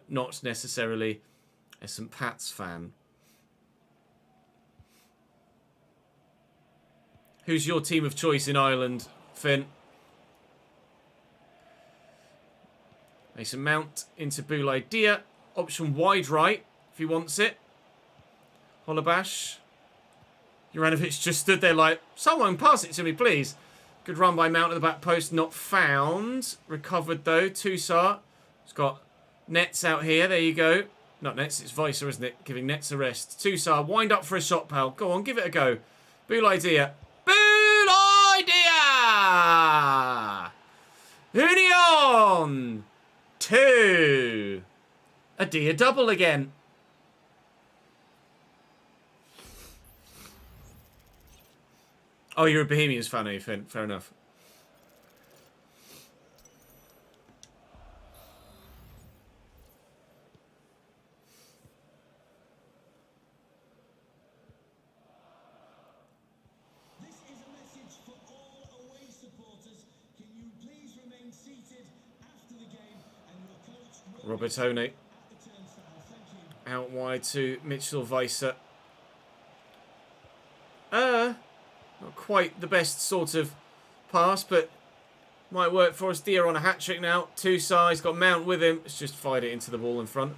not necessarily a St. Pat's fan. Who's your team of choice in Ireland, Finn? Mason Mount into Boulay Dia. Option wide right, if he wants it. Holobash. Juranovic just stood there like, someone pass it to me, please. Good run by Mount at the back post, not found. Recovered, though. Toussaint. He's got Nets out here. There you go. Not Nets, it's Weiser, isn't it? Giving Nets a rest. Toussaint, wind up for a shot, pal. Go on, give it a go. Boulay Dia. Idea! Union! 2. A Dia double again. Oh, you're a Bohemians fan, are you, Finn? Fair enough. Robertone. Out wide to Mitchell Weiser. Not quite the best sort of pass, but might work for us. Deer on a hat-trick now. Two sides, got Mount with him. It's just fired it into the ball in front.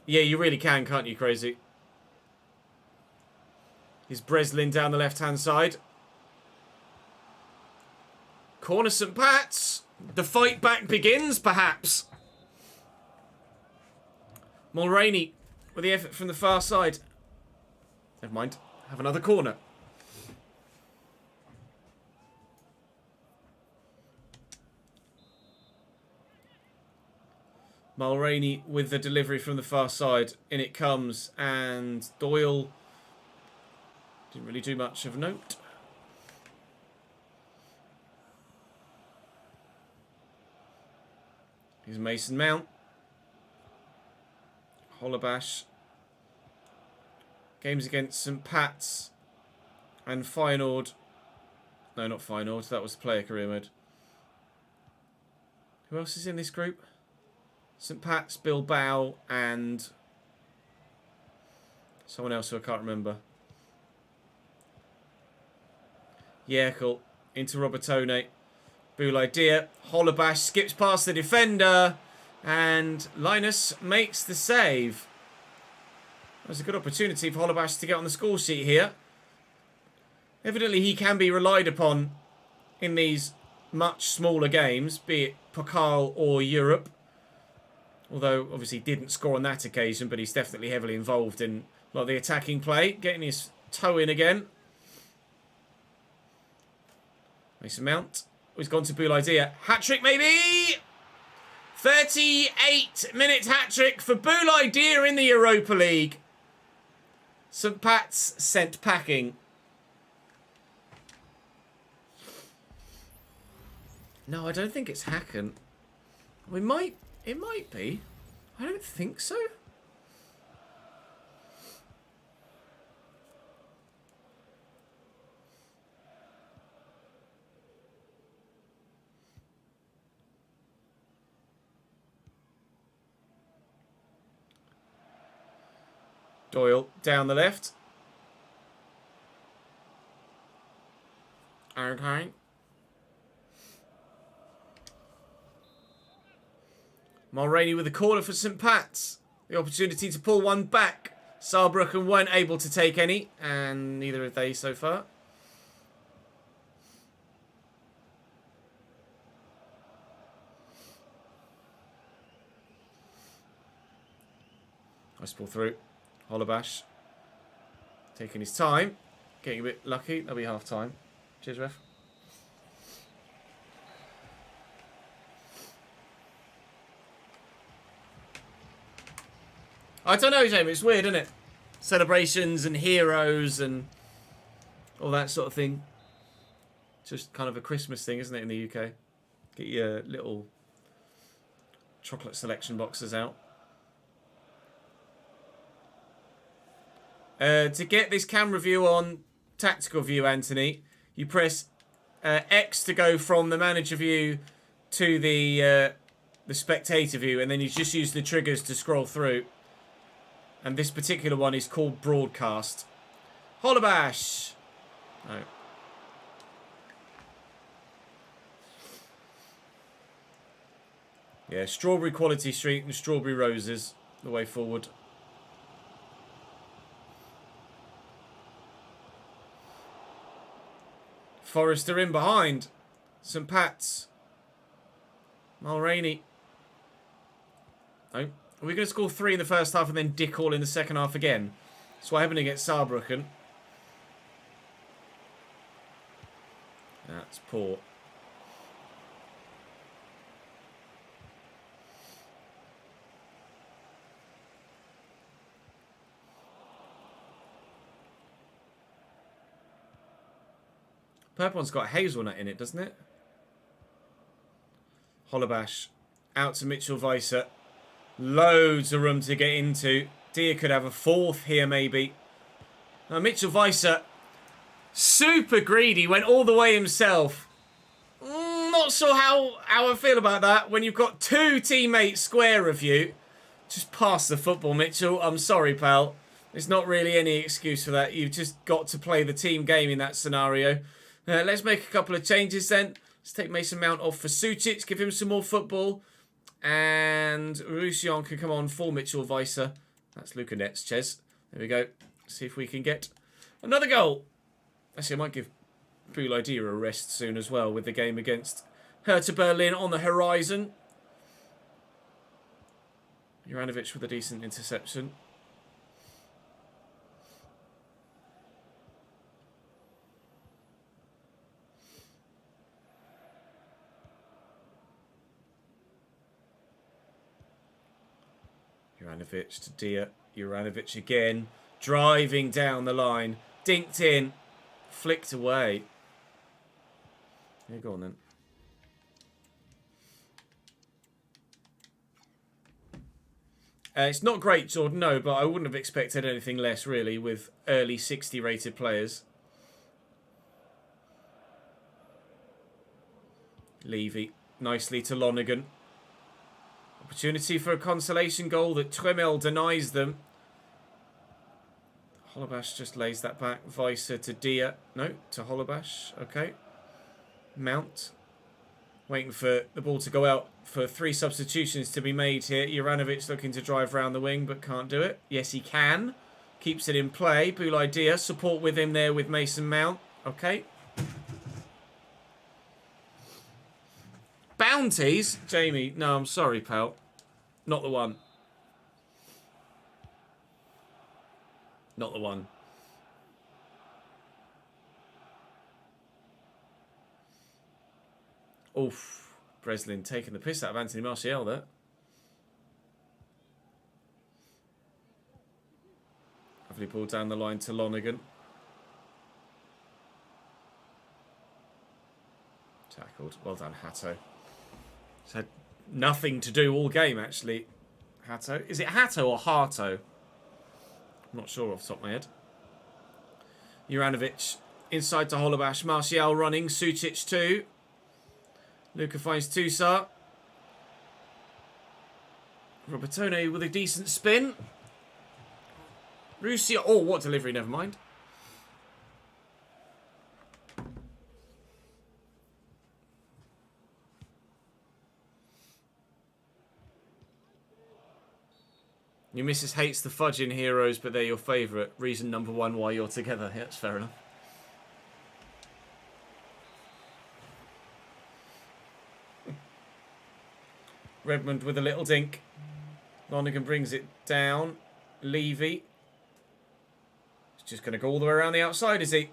Yeah, you really can, can't you, Crazy? Here's Breslin down the left-hand side. Corner St. Pat's. The fight back begins, perhaps. Mulroney with the effort from the far side. Never mind. Have another corner. Mulroney with the delivery from the far side. In it comes. And Doyle didn't really do much of note. Here's Mason Mount. Holobash. Games against St. Pat's. And Feyenoord. No, not Feyenoord. That was the player career mode. Who else is in this group? St. Pat's, Bilbao, and someone else who I can't remember. Yerkel into Robertone. Boulay Deer. Holobash skips past the defender. And Linus makes the save. That was a good opportunity for Holobash to get on the score sheet here. Evidently he can be relied upon in these much smaller games, be it Pokal or Europe. Although, obviously, didn't score on that occasion, but he's definitely heavily involved in a lot of the attacking play. Getting his toe in again. Mason Mount. He's gone to Boulay Deer. Hat-trick, maybe! 38-minute hat-trick for Boulay Deer in the Europa League. St. Pat's sent packing. No, I don't think it's Hacken. It might be. I don't think so. Doyle down the left. Okay. Mulroney with the corner for St. Pat's. The opportunity to pull one back. Saarbrücken weren't able to take any, and neither have they so far. Nice ball through. Holobash taking his time. Getting a bit lucky. That'll be half time. Cheers, ref. I don't know, Jamie. It's weird, isn't it? Celebrations and heroes and all that sort of thing. Just kind of a Christmas thing, isn't it, in the UK? Get your little chocolate selection boxes out. To get this camera view on tactical view, Anthony, you press X to go from the manager view to the spectator view, and then you just use the triggers to scroll through. And this particular one is called Broadcast. Holobash! No. Yeah, Strawberry Quality Street and Strawberry Roses, the way forward. Forrester in behind. St. Pat's. Mulroney. No. Are we going to score 3 in the first half and then dick all in the second half again? That's what happened against Saarbrücken. That's poor. Purple one's got hazelnut in it, doesn't it? Holobash. Out to Mitchell Weiser. Loads of room to get into. Deer could have a fourth here, maybe. Now, Mitchell Weiser, super greedy, went all the way himself. not sure how I feel about that when you've got 2 teammates square of you. Just pass the football, Mitchell. I'm sorry, pal. There's not really any excuse for that. You've just got to play the team game in that scenario. Let's make a couple of changes then. Let's take Mason Mount off for Sucic. Give him some more football. And Roussillon can come on for Mitchell Weiser. That's Luca Netz, Ches. There we go. See if we can get another goal. Actually, I might give Boulaïdia a rest soon as well with the game against Hertha Berlin on the horizon. Juranovic with a decent interception. Juranovic to Dia. Juranovic again. Driving down the line. Dinked in. Flicked away. Yeah, go on then. It's not great, Jordan, no, but I wouldn't have expected anything less, really, with early 60 rated players. Levy, nicely to Lonergan. Opportunity for a consolation goal that Tremel denies them. Holobash just lays that back. Weiser to Dia. No, to Holobash. Okay. Mount. Waiting for the ball to go out for 3 substitutions to be made here. Juranovic looking to drive around the wing, but can't do it. Yes, he can. Keeps it in play. Boulaïdia. Support with him there with Mason Mount. Okay. Bounties? Jamie. No, I'm sorry, pal. Not the one. Not the one. Oof. Breslin taking the piss out of Anthony Martial there. Lovely ball down the line to Lonergan. Tackled. Well done, Hatto. It's had nothing to do all game, actually. Hatto. Is it Hatto or Harto? I'm not sure off the top of my head. Juranovic inside to Holobash. Martial running. Sucic too. Luca finds Toussaint. Robertone with a decent spin. Roussillon. Oh, what delivery, never mind. Your missus hates the fudging heroes, but they're your favourite. Reason number 1 why you're together. Yeah, that's fair enough. Redmond with a little dink. Lonergan brings it down. Levy. He's just going to go all the way around the outside, is he?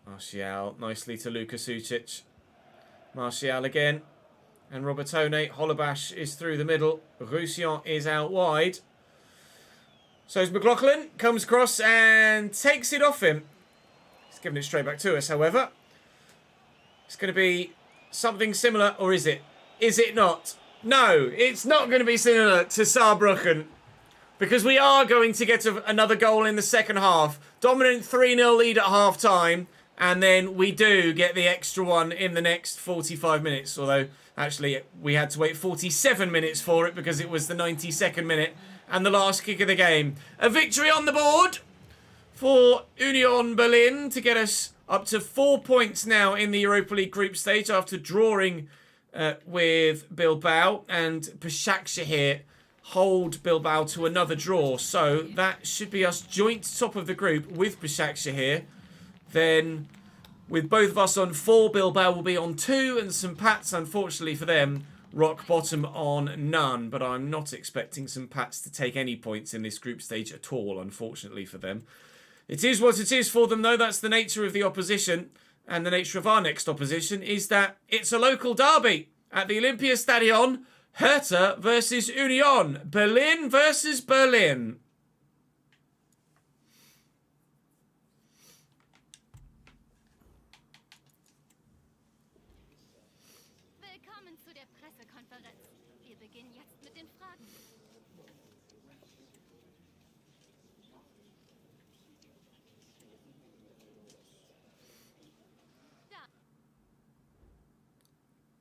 Martial nicely to Luka Sucic. Martial again. And Robertone. Holobash is through the middle. Roussillon is out wide. So is McLaughlin. Comes across and takes it off him. He's giving it straight back to us, however. It's going to be something similar, or is it? Is it not? No, it's not going to be similar to Saarbrücken. Because we are going to get another goal in the second half. Dominant 3-0 lead at half-time. And then we do get the extra one in the next 45 minutes. Although, actually, we had to wait 47 minutes for it because it was the 92nd minute and the last kick of the game. A victory on the board for Union Berlin to get us up to 4 points now in the Europa League group stage after drawing with Bilbao. And Başakşehir hold Bilbao to another draw. So that should be us joint top of the group with Başakşehir. Then, with both of us on 4, Bilbao will be on 2, and St. Pat's, unfortunately for them, rock bottom on none. But I'm not expecting St. Pat's to take any points in this group stage at all, unfortunately for them. It is what it is for them, though. That's the nature of the opposition. And the nature of our next opposition is that it's a local derby at the Olympiastadion. Hertha versus Union. Berlin versus Berlin.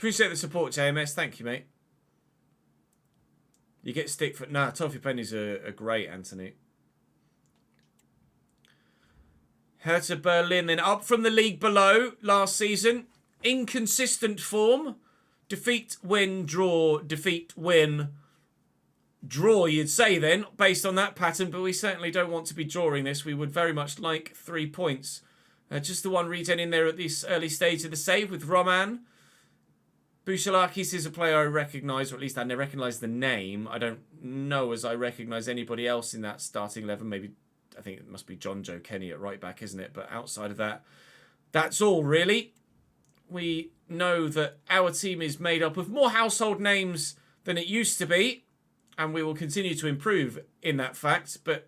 Appreciate the support, JMS. Thank you, mate. You get stick for... Nah, toffee pennies are great, Anthony. Hertha Berlin, then up from the league below last season. Inconsistent form. Defeat, win, draw, defeat, win. Draw, you'd say then, based on that pattern, but we certainly don't want to be drawing this. We would very much like 3 points. Just the one regen in there at this early stage of the save with Roman. Bouchalakis is a player I recognise, or at least I recognise the name. I don't know as I recognise anybody else in that starting 11. Maybe, I think it must be John Joe Kenny at right back, isn't it? But outside of that, that's all really. We know that our team is made up of more household names than it used to be, and we will continue to improve in that fact. But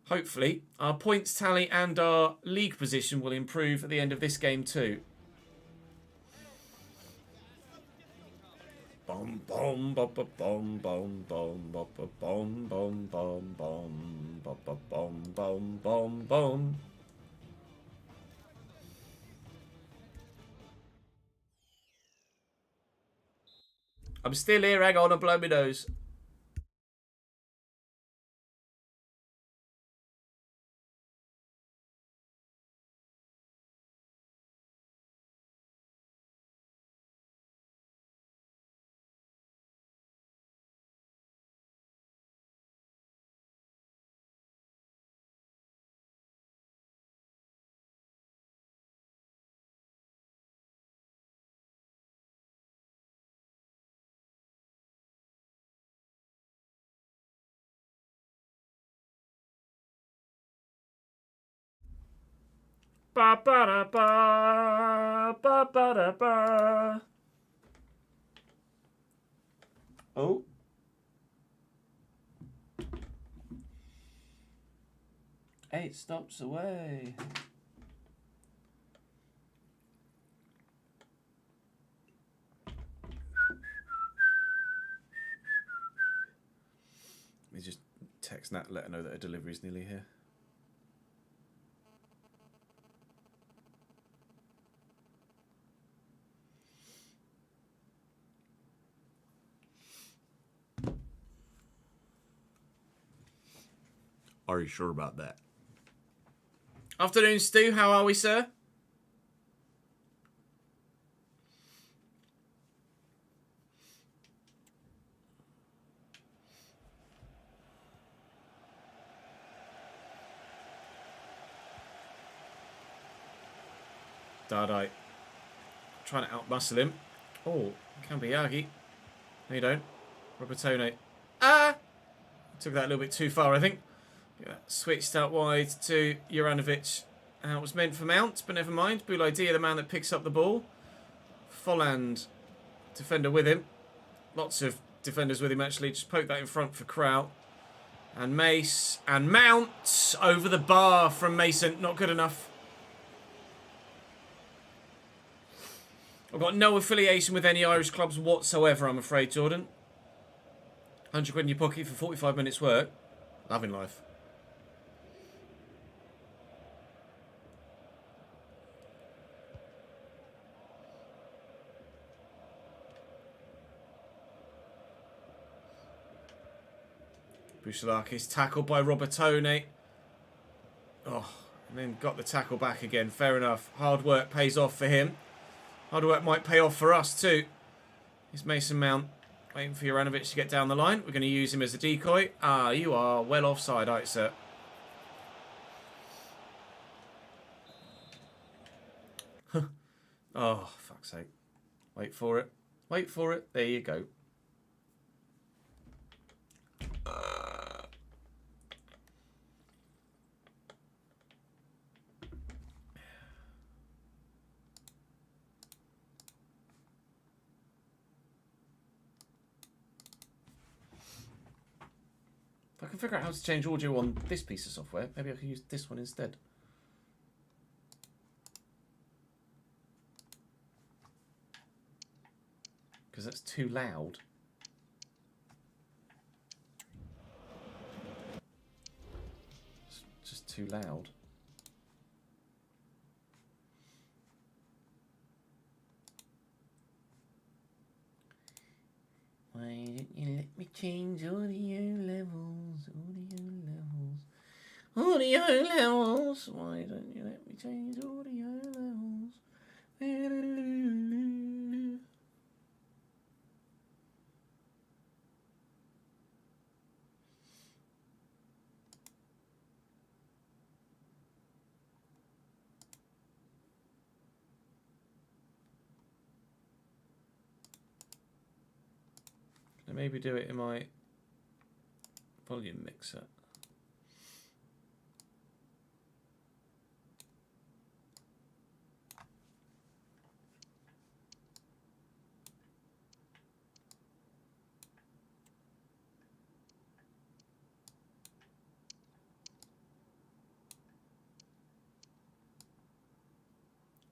hopefully, our points tally and our league position will improve at the end of this game too. Bom bom bom bom bom bom bom bom bom bom bom bom bom bom bom. I'm still here, hang on, I'll blow my nose. Ba ba da ba ba ba da ba. Oh. 8 stops away. Let me just text Nat, let her know that her delivery's nearly here. Are you sure about that? Afternoon, Stu. How are we, sir? Dardai. Trying to outmuscle him. Oh, can be Yagi. No, you don't. Robertone. Ah! Took that a little bit too far, I think. Yeah, switched out wide to Juranovic. It was meant for Mount, but never mind. Boulaïdia, the man that picks up the ball. Folland, defender with him. Lots of defenders with him, actually. Just poke that in front for Kraut. And Mace. And Mount over the bar from Mason. Not good enough. I've got no affiliation with any Irish clubs whatsoever, I'm afraid, Jordan. 100 quid in your pocket for 45 minutes work. Loving life. Bouchalakis tackled by Robertone. Oh, and then got the tackle back again. Fair enough. Hard work pays off for him. Hard work might pay off for us too. Here's Mason Mount waiting for Juranovic to get down the line. We're going to use him as a decoy. Ah, you are well offside, aren't you, sir? Oh, fuck's sake. Wait for it. Wait for it. There you go. If I can figure out how to change audio on this piece of software, maybe I can use this one instead. Because that's too loud. It's just too loud. Why don't you let me change audio levels? Audio levels. Why don't you let me change audio levels? Can I maybe do it in my volume mixer?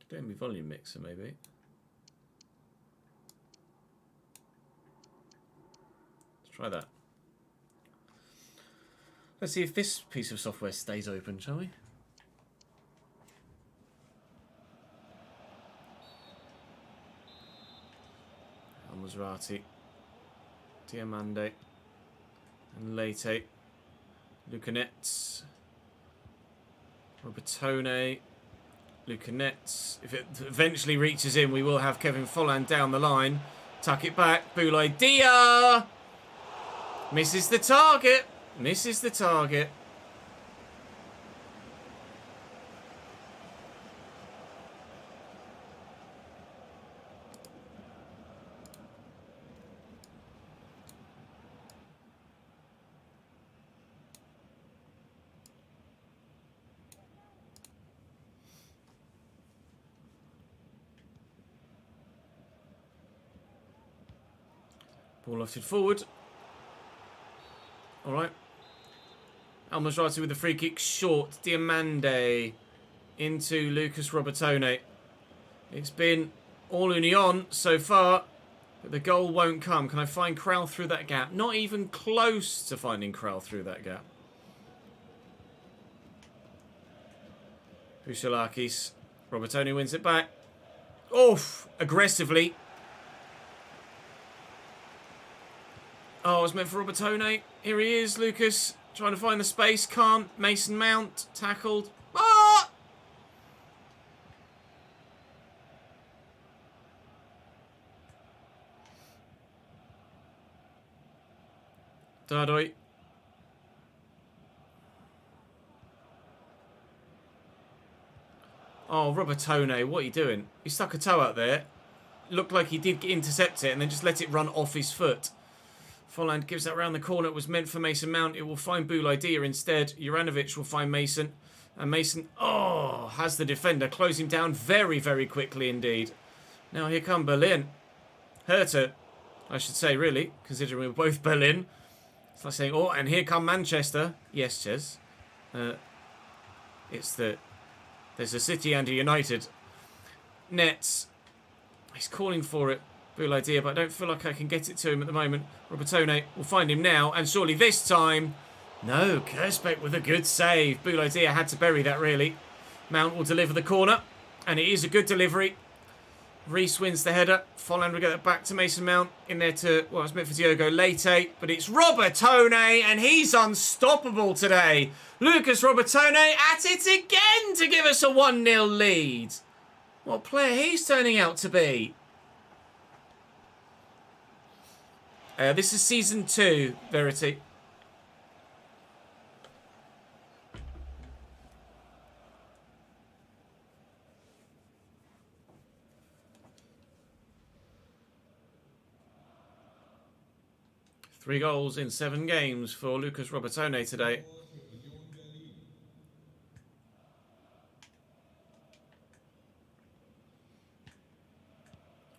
Doing my volume mixer, maybe. Let's try that. Let's see if this piece of software stays open, shall we? Al-Maserati, Diamande, and Lete, Lucanets, Robertone, Lucanets. If it eventually reaches in, we will have Kevin Folland down the line. Tuck it back. Boulay Dia! Misses the target. Misses the target. Ball lofted forward. All right. Al-Maserati with the free kick short. Diamande into Lucas Robertone. It's been all Union so far, but the goal won't come. Can I find Krell through that gap? Not even close to finding Krell through that gap. Pusilakis. Robertone wins it back. Oof! Aggressively. Oh, it's meant for Robertone. Here he is, Lucas. Trying to find the space. Can't. Mason Mount. Tackled. Ah! Dardoy. Oh, Robertone, what are you doing? He stuck a toe out there. Looked like he did intercept it and then just let it run off his foot. Folland gives that round the corner. It was meant for Mason Mount. It will find Bouladia instead. Juranovic will find Mason. And Mason, oh, has the defender. Close him down very, very quickly indeed. Now here come Berlin. Hertha, I should say, really, considering we're both Berlin. It's like saying, oh, and here come Manchester. Yes, Ches. There's a City and a United. Nets. He's calling for it. Bouladia, but I don't feel like I can get it to him at the moment. Robertone will find him now, and surely this time... No, Kersbeck with a good save. Bouladia had to bury that, really. Mount will deliver the corner, and it is a good delivery. Reese wins the header. Folland will get it back to Mason Mount. In there to, well, it's meant for Diogo Lete, but it's Robertone, and he's unstoppable today. Lucas Robertone at it again to give us a 1-0 lead. What player he's turning out to be. This is season 2, Verity. Three goals in 7 games for Lucas Robertone today.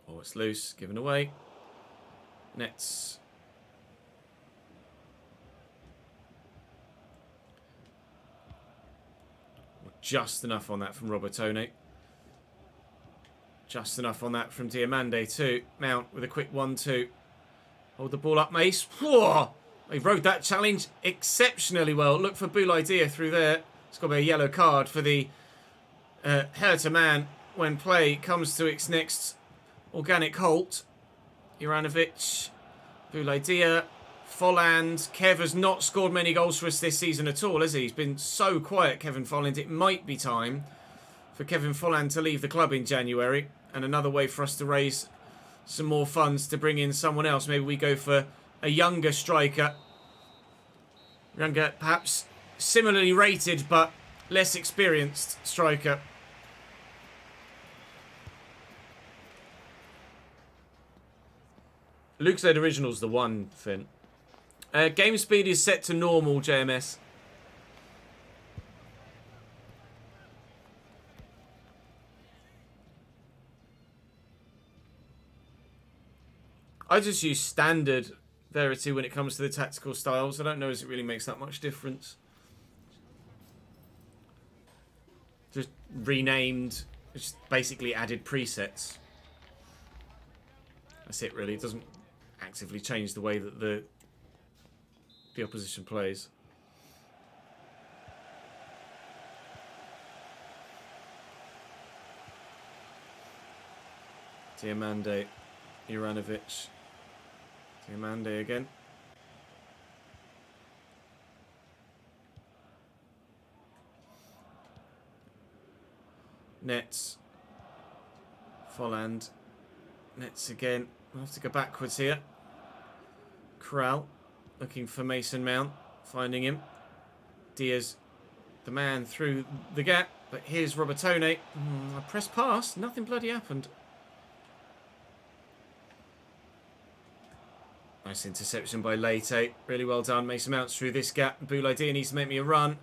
Oh, it's loose, given away. Nets. Just enough on that from Robertone. Just enough on that from Diamande too. Mount with a quick 1-2. Hold the ball up, Mace. Whoa! He rode that challenge exceptionally well. Look for Bouladia through there. It's got to be a yellow card for the Hertha man when play comes to its next organic halt. Juranovic Bouladia, Folland. Kev has not scored many goals for us this season at all, has he? He's been so quiet, Kevin Folland. It might be time for Kevin Folland to leave the club in January. And another way for us to raise some more funds to bring in someone else. Maybe we go for a younger striker. Younger, perhaps similarly rated, but less experienced striker. Luke said original's the one, Finn. Game speed is set to normal, JMS. I just use standard Verity when it comes to the tactical styles. I don't know if it really makes that much difference. Just renamed, just basically added presets. That's it really. It doesn't actively change the way that the opposition plays. Diamande, Juranovic. Diamande again. Nets. Folland. Nets again. We'll have to go backwards here. Corral looking for Mason Mount. Finding him. Diaz, the man through the gap. But here's Robertone. I pressed past. Nothing bloody happened. Nice interception by Leite. Really well done. Mason Mount's through this gap. Bouladia needs to make me a run.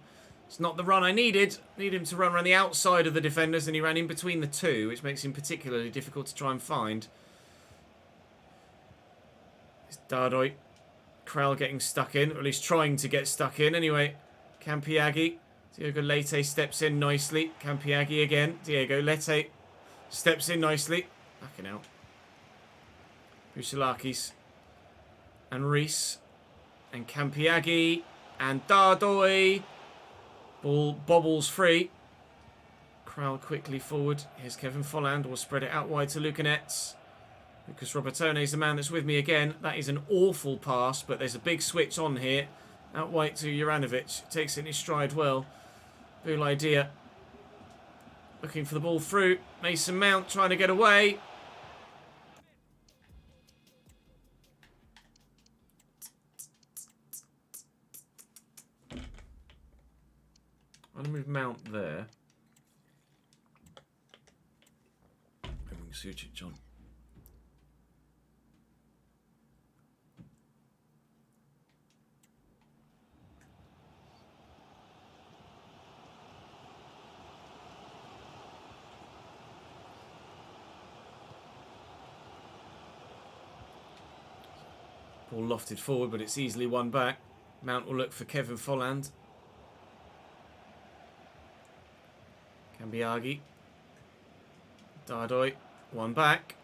It's not the run I needed. Need him to run around the outside of the defenders, and he ran in between the two, which makes him particularly difficult to try and find. It's Dardoy. Krell getting stuck in, or at least trying to get stuck in. Anyway, Campiaghi. Diego Leite steps in nicely. Campiaghi again. Diego Leite steps in nicely. Backing out. Pusilakis. And Reese. And Campiaghi. And Dardoy. Ball bobbles free. Crowd quickly forward. Here's Kevin Folland. Will spread it out wide to Lucanets. Lucas Robertone is the man that's with me again. That is an awful pass, but there's a big switch on here. Out wide to Juranovic. Takes it in his stride well. Bouladia. Looking for the ball through. Mason Mount trying to get away. I'm going to move Mount there. Moving Sucic on. Ball lofted forward, but it's easily won back. Mount will look for Kevin Folland. Cambiaghi. Dardoy. One back.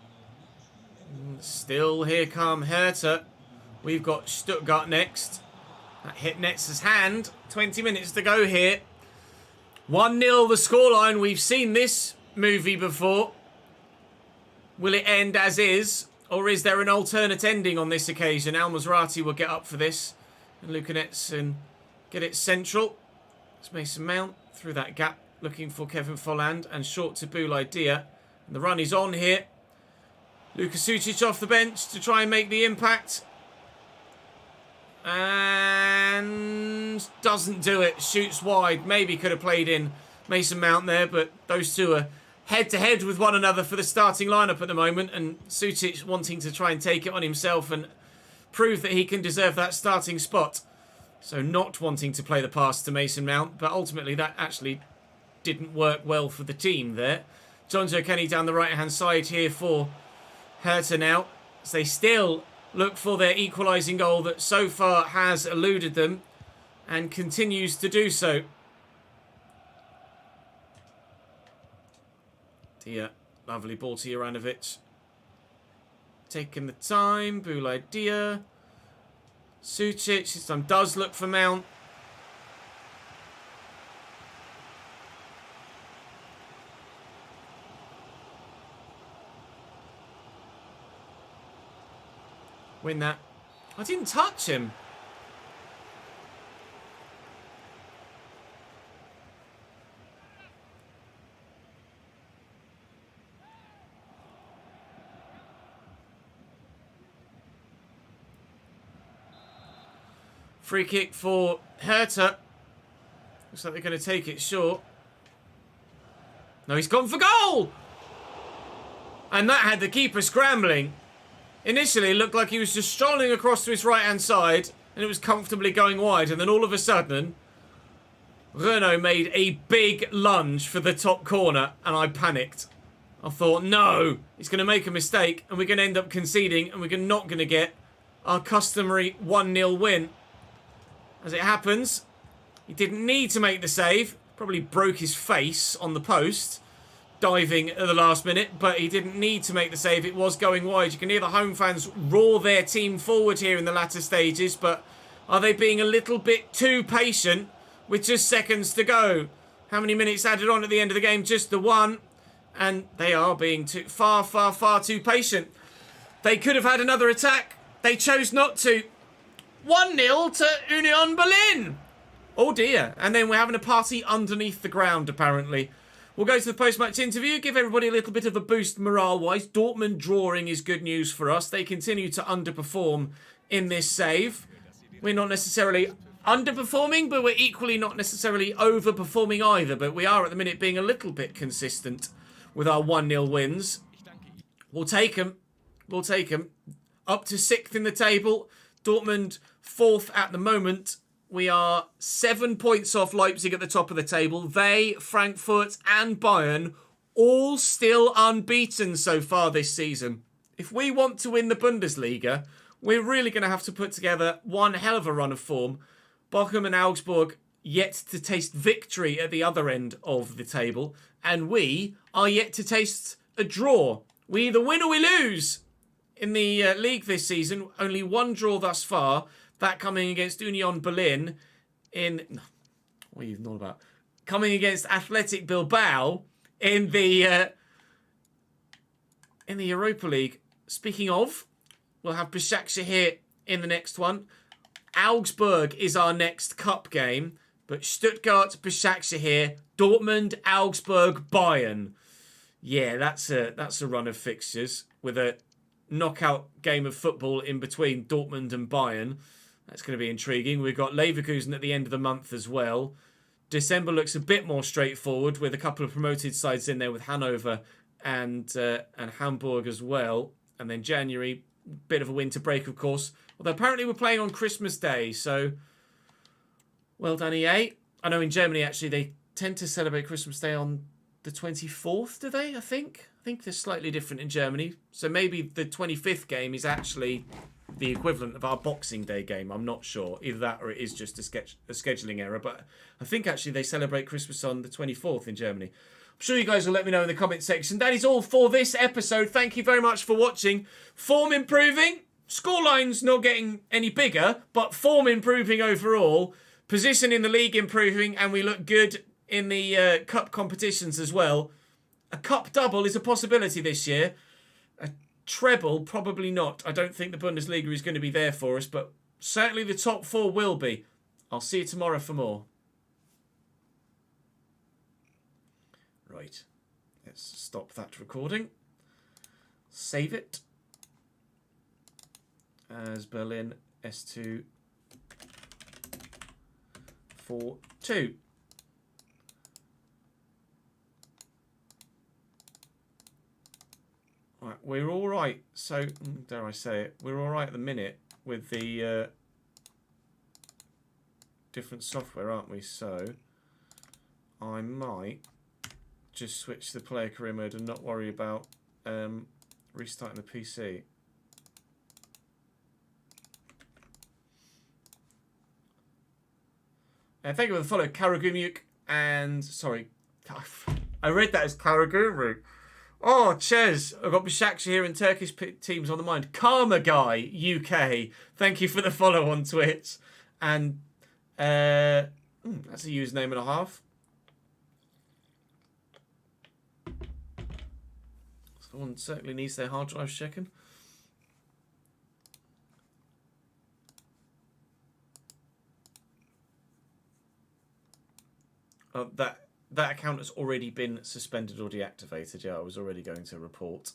Still here come Hertha. We've got Stuttgart next. That hit Netz's hand. 20 minutes to go here. 1-0 the scoreline. We've seen this movie before. Will it end as is? Or is there an alternate ending on this occasion? Al Maserati will get up for this. And Lucanets and get it central. It's Mason Mount through that gap. Looking for Kevin Folland and short to Bouladia. And the run is on here. Luka Sucic off the bench to try and make the impact. And doesn't do it. Shoots wide. Maybe could have played in Mason Mount there, but those two are head-to-head with one another for the starting lineup at the moment. And Sucic wanting to try and take it on himself and prove that he can deserve that starting spot. So not wanting to play the pass to Mason Mount, but ultimately that actually didn't work well for the team there. Jonjo Kenny down the right-hand side here for Hertha now. As they still look for their equalising goal that so far has eluded them and continues to do so. Dia, lovely ball to Juranovic. Taking the time. Bouladia. Sucic this time does look for Mount. Win that. I didn't touch him. Free kick for Hertha. Looks like they're going to take it short. No, he's gone for goal! And that had the keeper scrambling. Initially, it looked like he was just strolling across to his right-hand side, and it was comfortably going wide. And then all of a sudden, Renault made a big lunge for the top corner, and I panicked. I thought, no, he's going to make a mistake, and we're going to end up conceding, and we're not going to get our customary 1-0 win. As it happens, he didn't need to make the save. Probably broke his face on the post, diving at the last minute, but he didn't need to make the save. It was going wide. You can hear the home fans roar their team forward here in the latter stages, but are they being a little bit too patient with just seconds to go? How many minutes added on at the end of the game? Just the one. And they are being far too patient. They could have had another attack. They chose not to. 1-0 to Union Berlin. Oh dear. And then we're having a party underneath the ground, apparently. We'll go to the post-match interview, give everybody a little bit of a boost morale-wise. Dortmund drawing is good news for us. They continue to underperform in this save. We're not necessarily underperforming, but we're equally not necessarily overperforming either. But we are at the minute being a little bit consistent with our 1-0 wins. We'll take them. We'll take them. Up to 6th in the table. Dortmund 4th at the moment. We are 7 points off Leipzig at the top of the table. They, Frankfurt and Bayern, all still unbeaten so far this season. If we want to win the Bundesliga, we're really going to have to put together one hell of a run of form. Bochum and Augsburg yet to taste victory at the other end of the table. And we are yet to taste a draw. We either win or we lose in the league this season. Only one draw thus far. That coming against Union Berlin in... What are you not about? Coming against Athletic Bilbao in the Europa League. Speaking of, we'll have Başakşehir in the next one. Augsburg is our next cup game. But Stuttgart, Başakşehir, Dortmund, Augsburg, Bayern. Yeah, that's a run of fixtures with a knockout game of football in between Dortmund and Bayern. That's going to be intriguing. We've got Leverkusen at the end of the month as well. December looks a bit more straightforward with a couple of promoted sides in there with Hanover and Hamburg as well. And then January, bit of a winter break, of course. Although apparently we're playing on Christmas Day, so well done, EA. I know in Germany, actually, they tend to celebrate Christmas Day on the 24th, do they? I think they're slightly different in Germany. So maybe the 25th game is actually the equivalent of our Boxing Day game. I'm not sure. Either that or it is just a scheduling error. But I think actually they celebrate Christmas on the 24th in Germany. I'm sure you guys will let me know in the comment section. That is all for this episode. Thank you very much for watching. Form improving. Scoreline's not getting any bigger, but form improving overall. Position in the league improving, and we look good in the cup competitions as well. A cup double is a possibility this year. A treble, probably not. I don't think the Bundesliga is going to be there for us, but certainly the top 4 will be. I'll see you tomorrow for more. Right. Let's stop that recording. Save it. As Berlin S2 4-2. Right, we're all right. So, dare I say it, we're all right at the minute with the different software, aren't we? So, I might just switch to the player career mode and not worry about restarting the PC. Thank you for the follow, Karagumyuk, and sorry, I read that as Karagumyuk. Oh, Ches, I've got Başakşehir and Turkish teams on the mind. Karma Guy UK, thank you for the follow on Twitch, and that's a username and a half. Someone certainly needs their hard drive checking. That account has already been suspended or deactivated. Yeah, I was already going to report.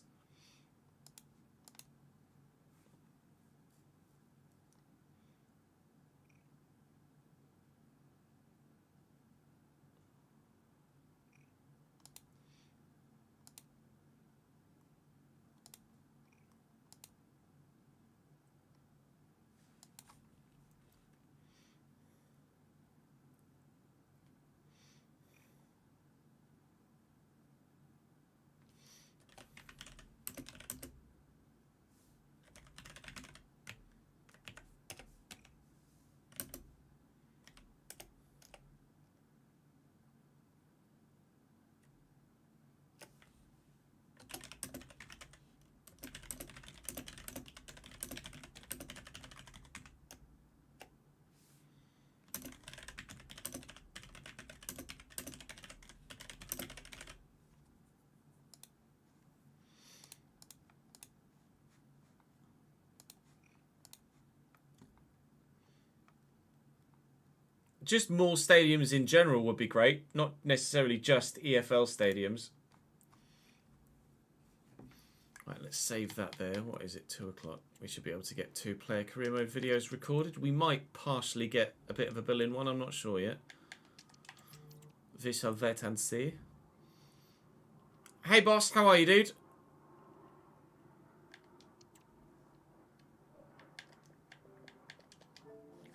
Just more stadiums in general would be great, not necessarily just EFL stadiums. Right, let's save that there. What is it, 2 o'clock? We should be able to get 2 player career mode videos recorded. We might partially get a bit of a bill in one, I'm not sure yet. We shall wait and see. Hey boss, how are you, dude?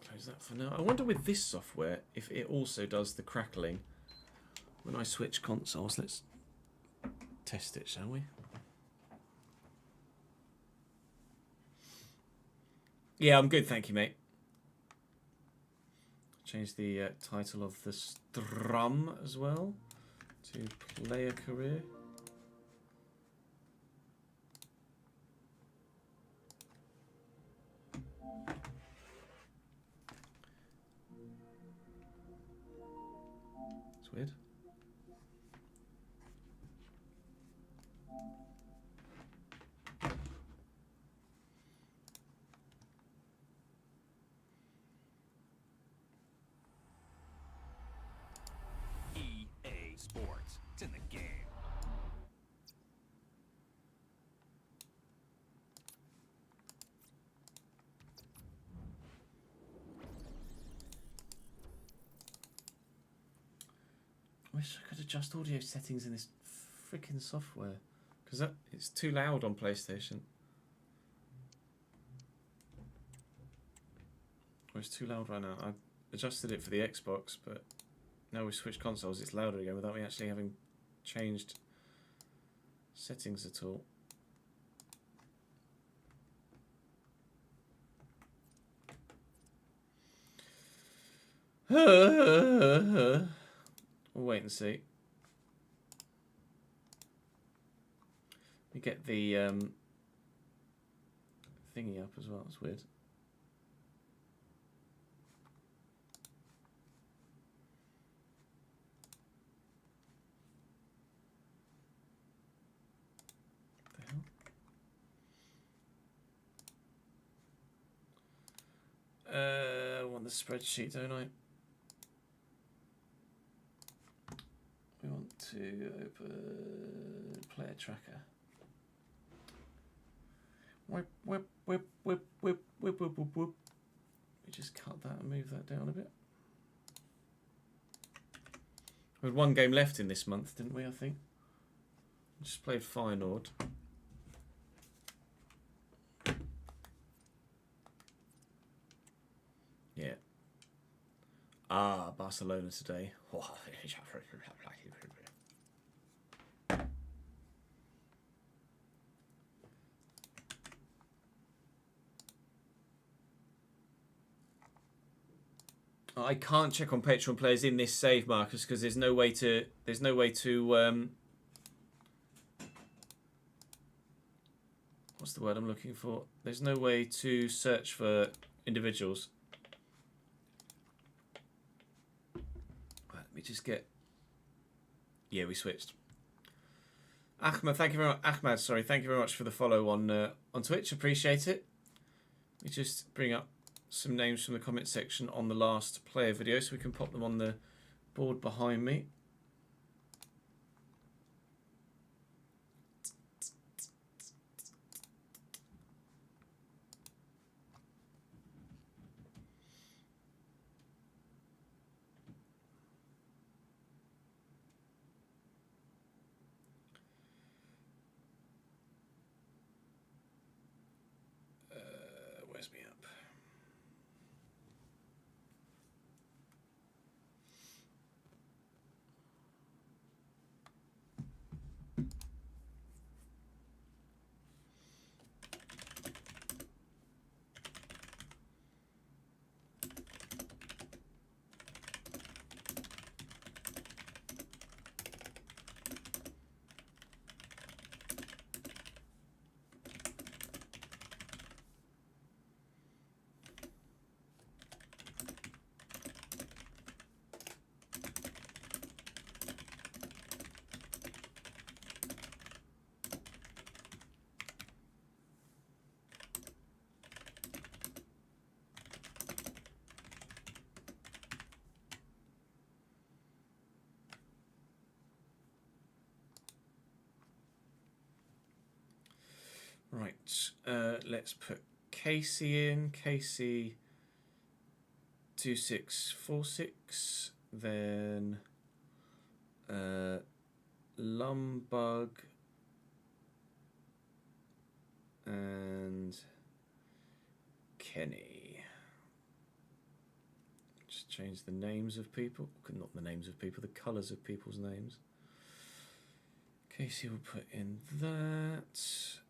Close that for now. I wonder with this software if it also does the crackling when I switch consoles. Let's test it, shall we? Yeah, I'm good, thank you, mate. Change the title of the strum as well to player career. It's weird. Sports. It's in the game. I wish I could adjust audio settings in this freaking software, because it's too loud on PlayStation. Or it's too loud right now. I adjusted it for the Xbox, but now we switch consoles, it's louder again without me actually having changed settings at all. We'll wait and see. We get the thingy up as well, it's weird. I want the spreadsheet, don't I? We want to open player tracker. Whip, whip, whip, whip, whip, whip, whip, whip, whip. We just cut that and move that down a bit. We had 1 game left in this month, didn't we, I think? Just played Feyenoord. Yeah. Ah, Barcelona today. I can't check on Patreon players in this save, Marcus, because there's no way to what's the word I'm looking for? There's no way to search for individuals. Right, let me just get. Yeah, we switched. Ahmed, thank you very much. Ahmed, sorry, thank you very much for the follow on Twitch. Appreciate it. Let me just bring up some names from the comment section on the last player video so we can pop them on the board behind me. Where's me up? Right, let's put Casey in. Casey 2646. Then Lumbug and Kenny. Just change the names of people. Not the names of people, the colours of people's names. Casey will put in that.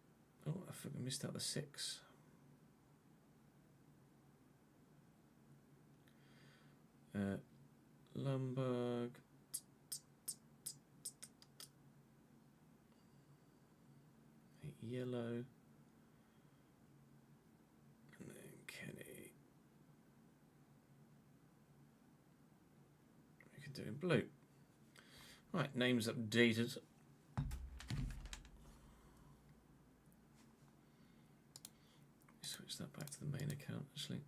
Oh, I think I missed out the 6. Lumberg. Yellow. And then Kenny. We can do it in blue. Right, names updated. Switch that back to the main account, actually.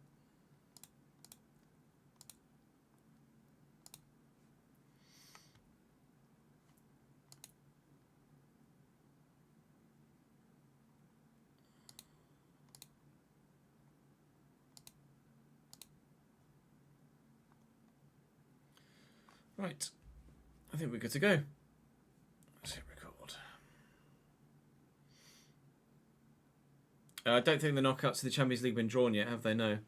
Right, I think we're good to go. Let's hit record. I don't think the knockouts of the Champions League been drawn yet, have they? No.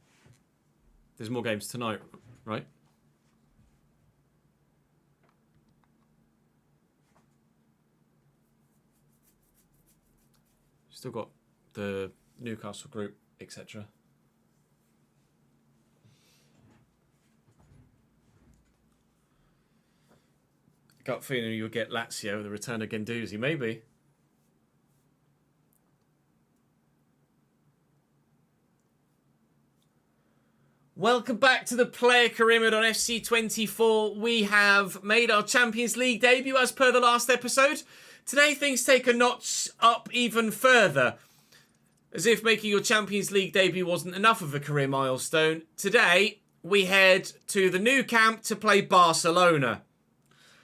There's more games tonight, right? Still got the Newcastle group, etc. Gut feeling you'll get Lazio, the return of Guendouzi, maybe. Welcome back to the Player Pyramid on FC24. We have made our Champions League debut as per the last episode. Today things take a notch up even further. As if making your Champions League debut wasn't enough of a career milestone. Today we head to the Nou Camp to play Barcelona.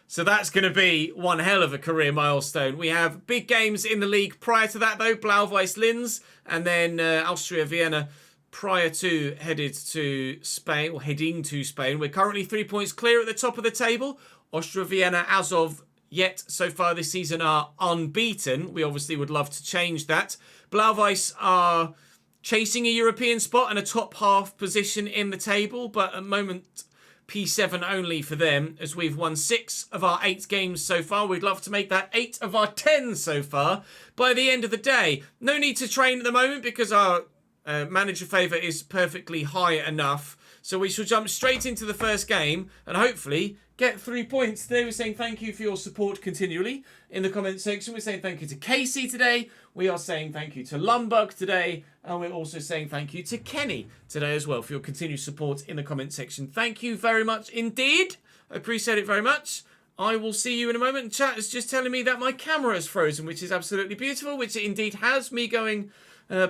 So that's going to be one hell of a career milestone. We have big games in the league prior to that though. Blau-Weiß Linz and then Austria Vienna prior to heading to Spain. We're currently 3 points clear at the top of the table. Austria Vienna as of yet so far this season are unbeaten. We obviously would love to change that. Blau-Weiß are chasing a European spot and a top half position in the table, but at the moment P7 only for them, as we've won 6 of our 8 games so far. We'd love to make that 8 of our 10 so far by the end of the day. No need to train at the moment because our manager favour is perfectly high enough. So we shall jump straight into the first game and hopefully get 3 points. Today we're saying thank you for your support continually in the comment section. We're saying thank you to Casey today. We are saying thank you to Lumbug today. And we're also saying thank you to Kenny today as well for your continued support in the comment section. Thank you very much indeed. I appreciate it very much. I will see you in a moment. Chat is just telling me that my camera is frozen, which is absolutely beautiful, which it indeed has. Me going,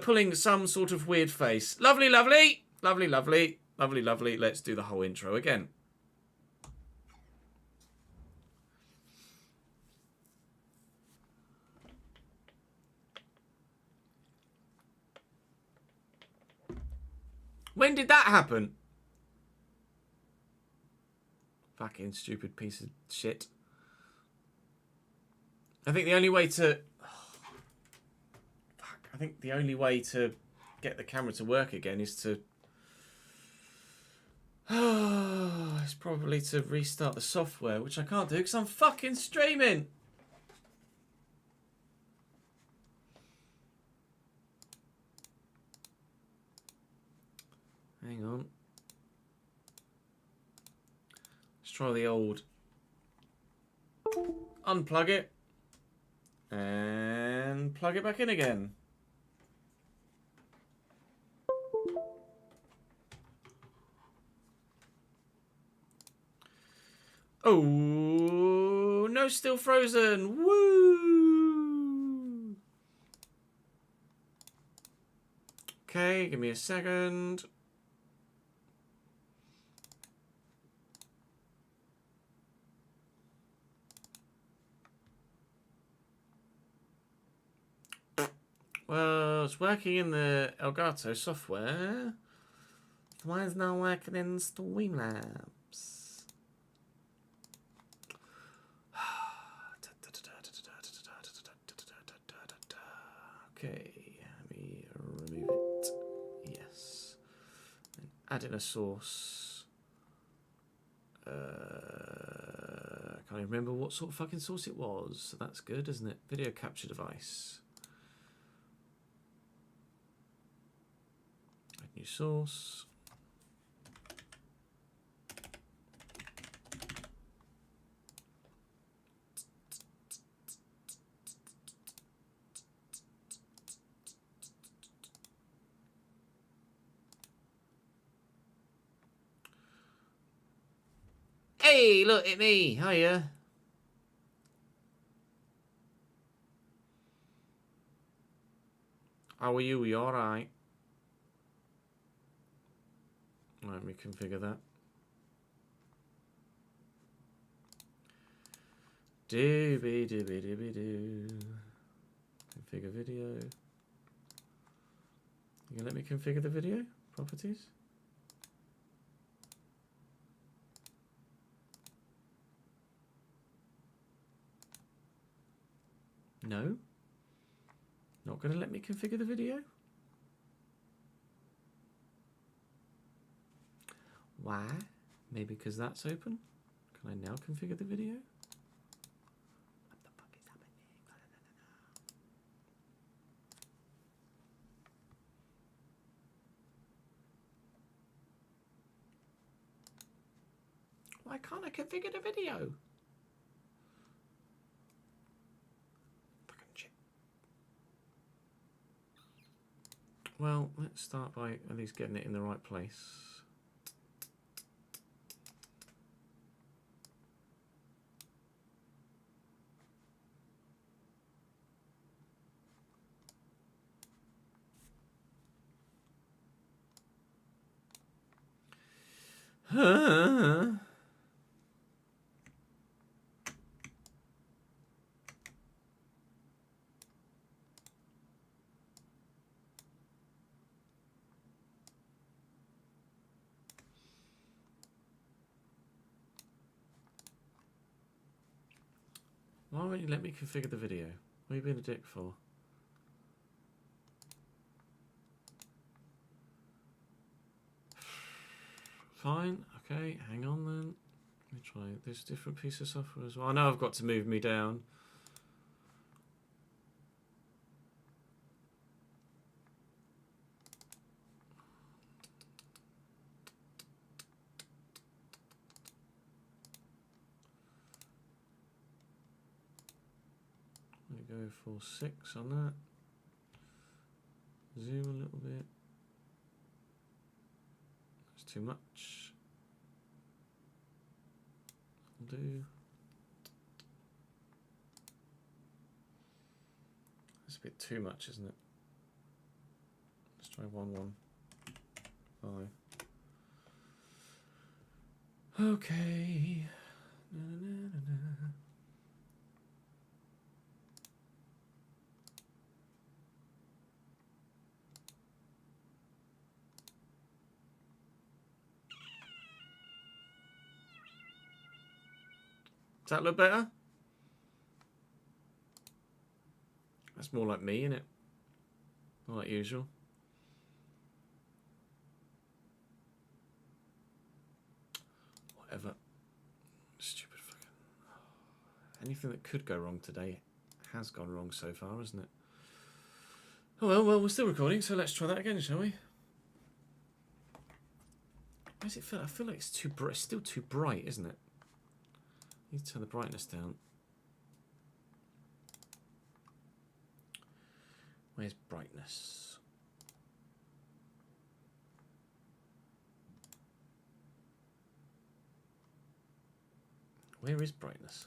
pulling some sort of weird face. Lovely, lovely. Lovely, lovely. Lovely, lovely. Let's do the whole intro again. When did that happen? Fucking stupid piece of shit. I think the only way to... I think the only way to get the camera to work again is to... it's probably to restart the software, which I can't do because I'm fucking streaming. Hang on. Let's try the old... Unplug it. And plug it back in again. Oh, no, still frozen. Woo! Okay, give me a second. Well, it's working in the Elgato software. Why is it not working in Streamlabs? Okay, let me remove it. Yes. And add in a source. I can't even remember what sort of fucking source it was. So that's good, isn't it? Video capture device. Add new source. Hey, look at me. Hiya. How are you? You alright? Let me configure that. Doobie doobie doobie doo. Configure video. You gonna let me configure the video? Properties? No? Not going to let me configure the video? Why? Maybe because that's open? Can I now configure the video? What the fuck is happening? Why can't I configure the video? Well, let's start by at least getting it in the right place. Why won't you let me configure the video? What are you being a dick for? Fine, okay, hang on then. Let me try this different piece of software as well. I know I've got to move me down. Go for 6 on that. Zoom a little bit. That's too much. I'll do. That's a bit too much, isn't it? Let's try 115. Okay. Na, na, na, na. Does that look better? That's more like me, isn't it? Not like usual. Whatever. Stupid fucking... Anything that could go wrong today has gone wrong so far, hasn't it? Oh well, we're still recording, so let's try that again, shall we? Why does it feel? I feel like it's too bright. It's still too bright, isn't it? I need to turn the brightness down. Where's brightness? Where is brightness?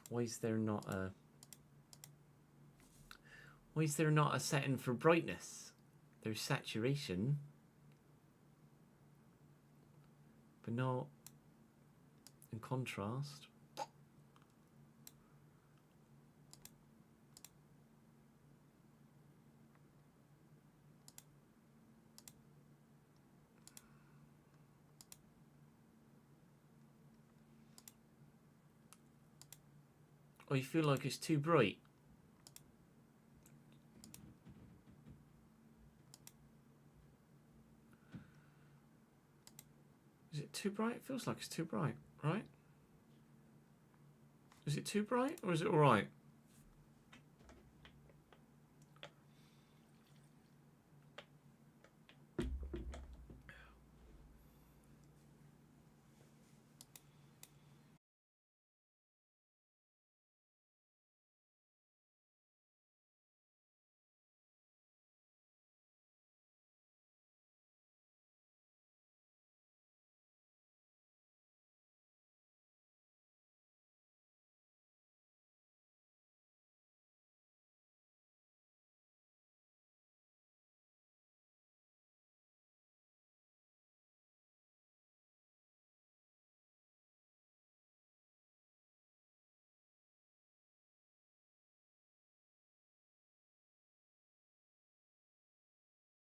Why is there not a setting for brightness? There's saturation, but not in contrast. Or you feel like it's too bright? Is it too bright? It feels like it's too bright, right? Is it too bright or is it alright?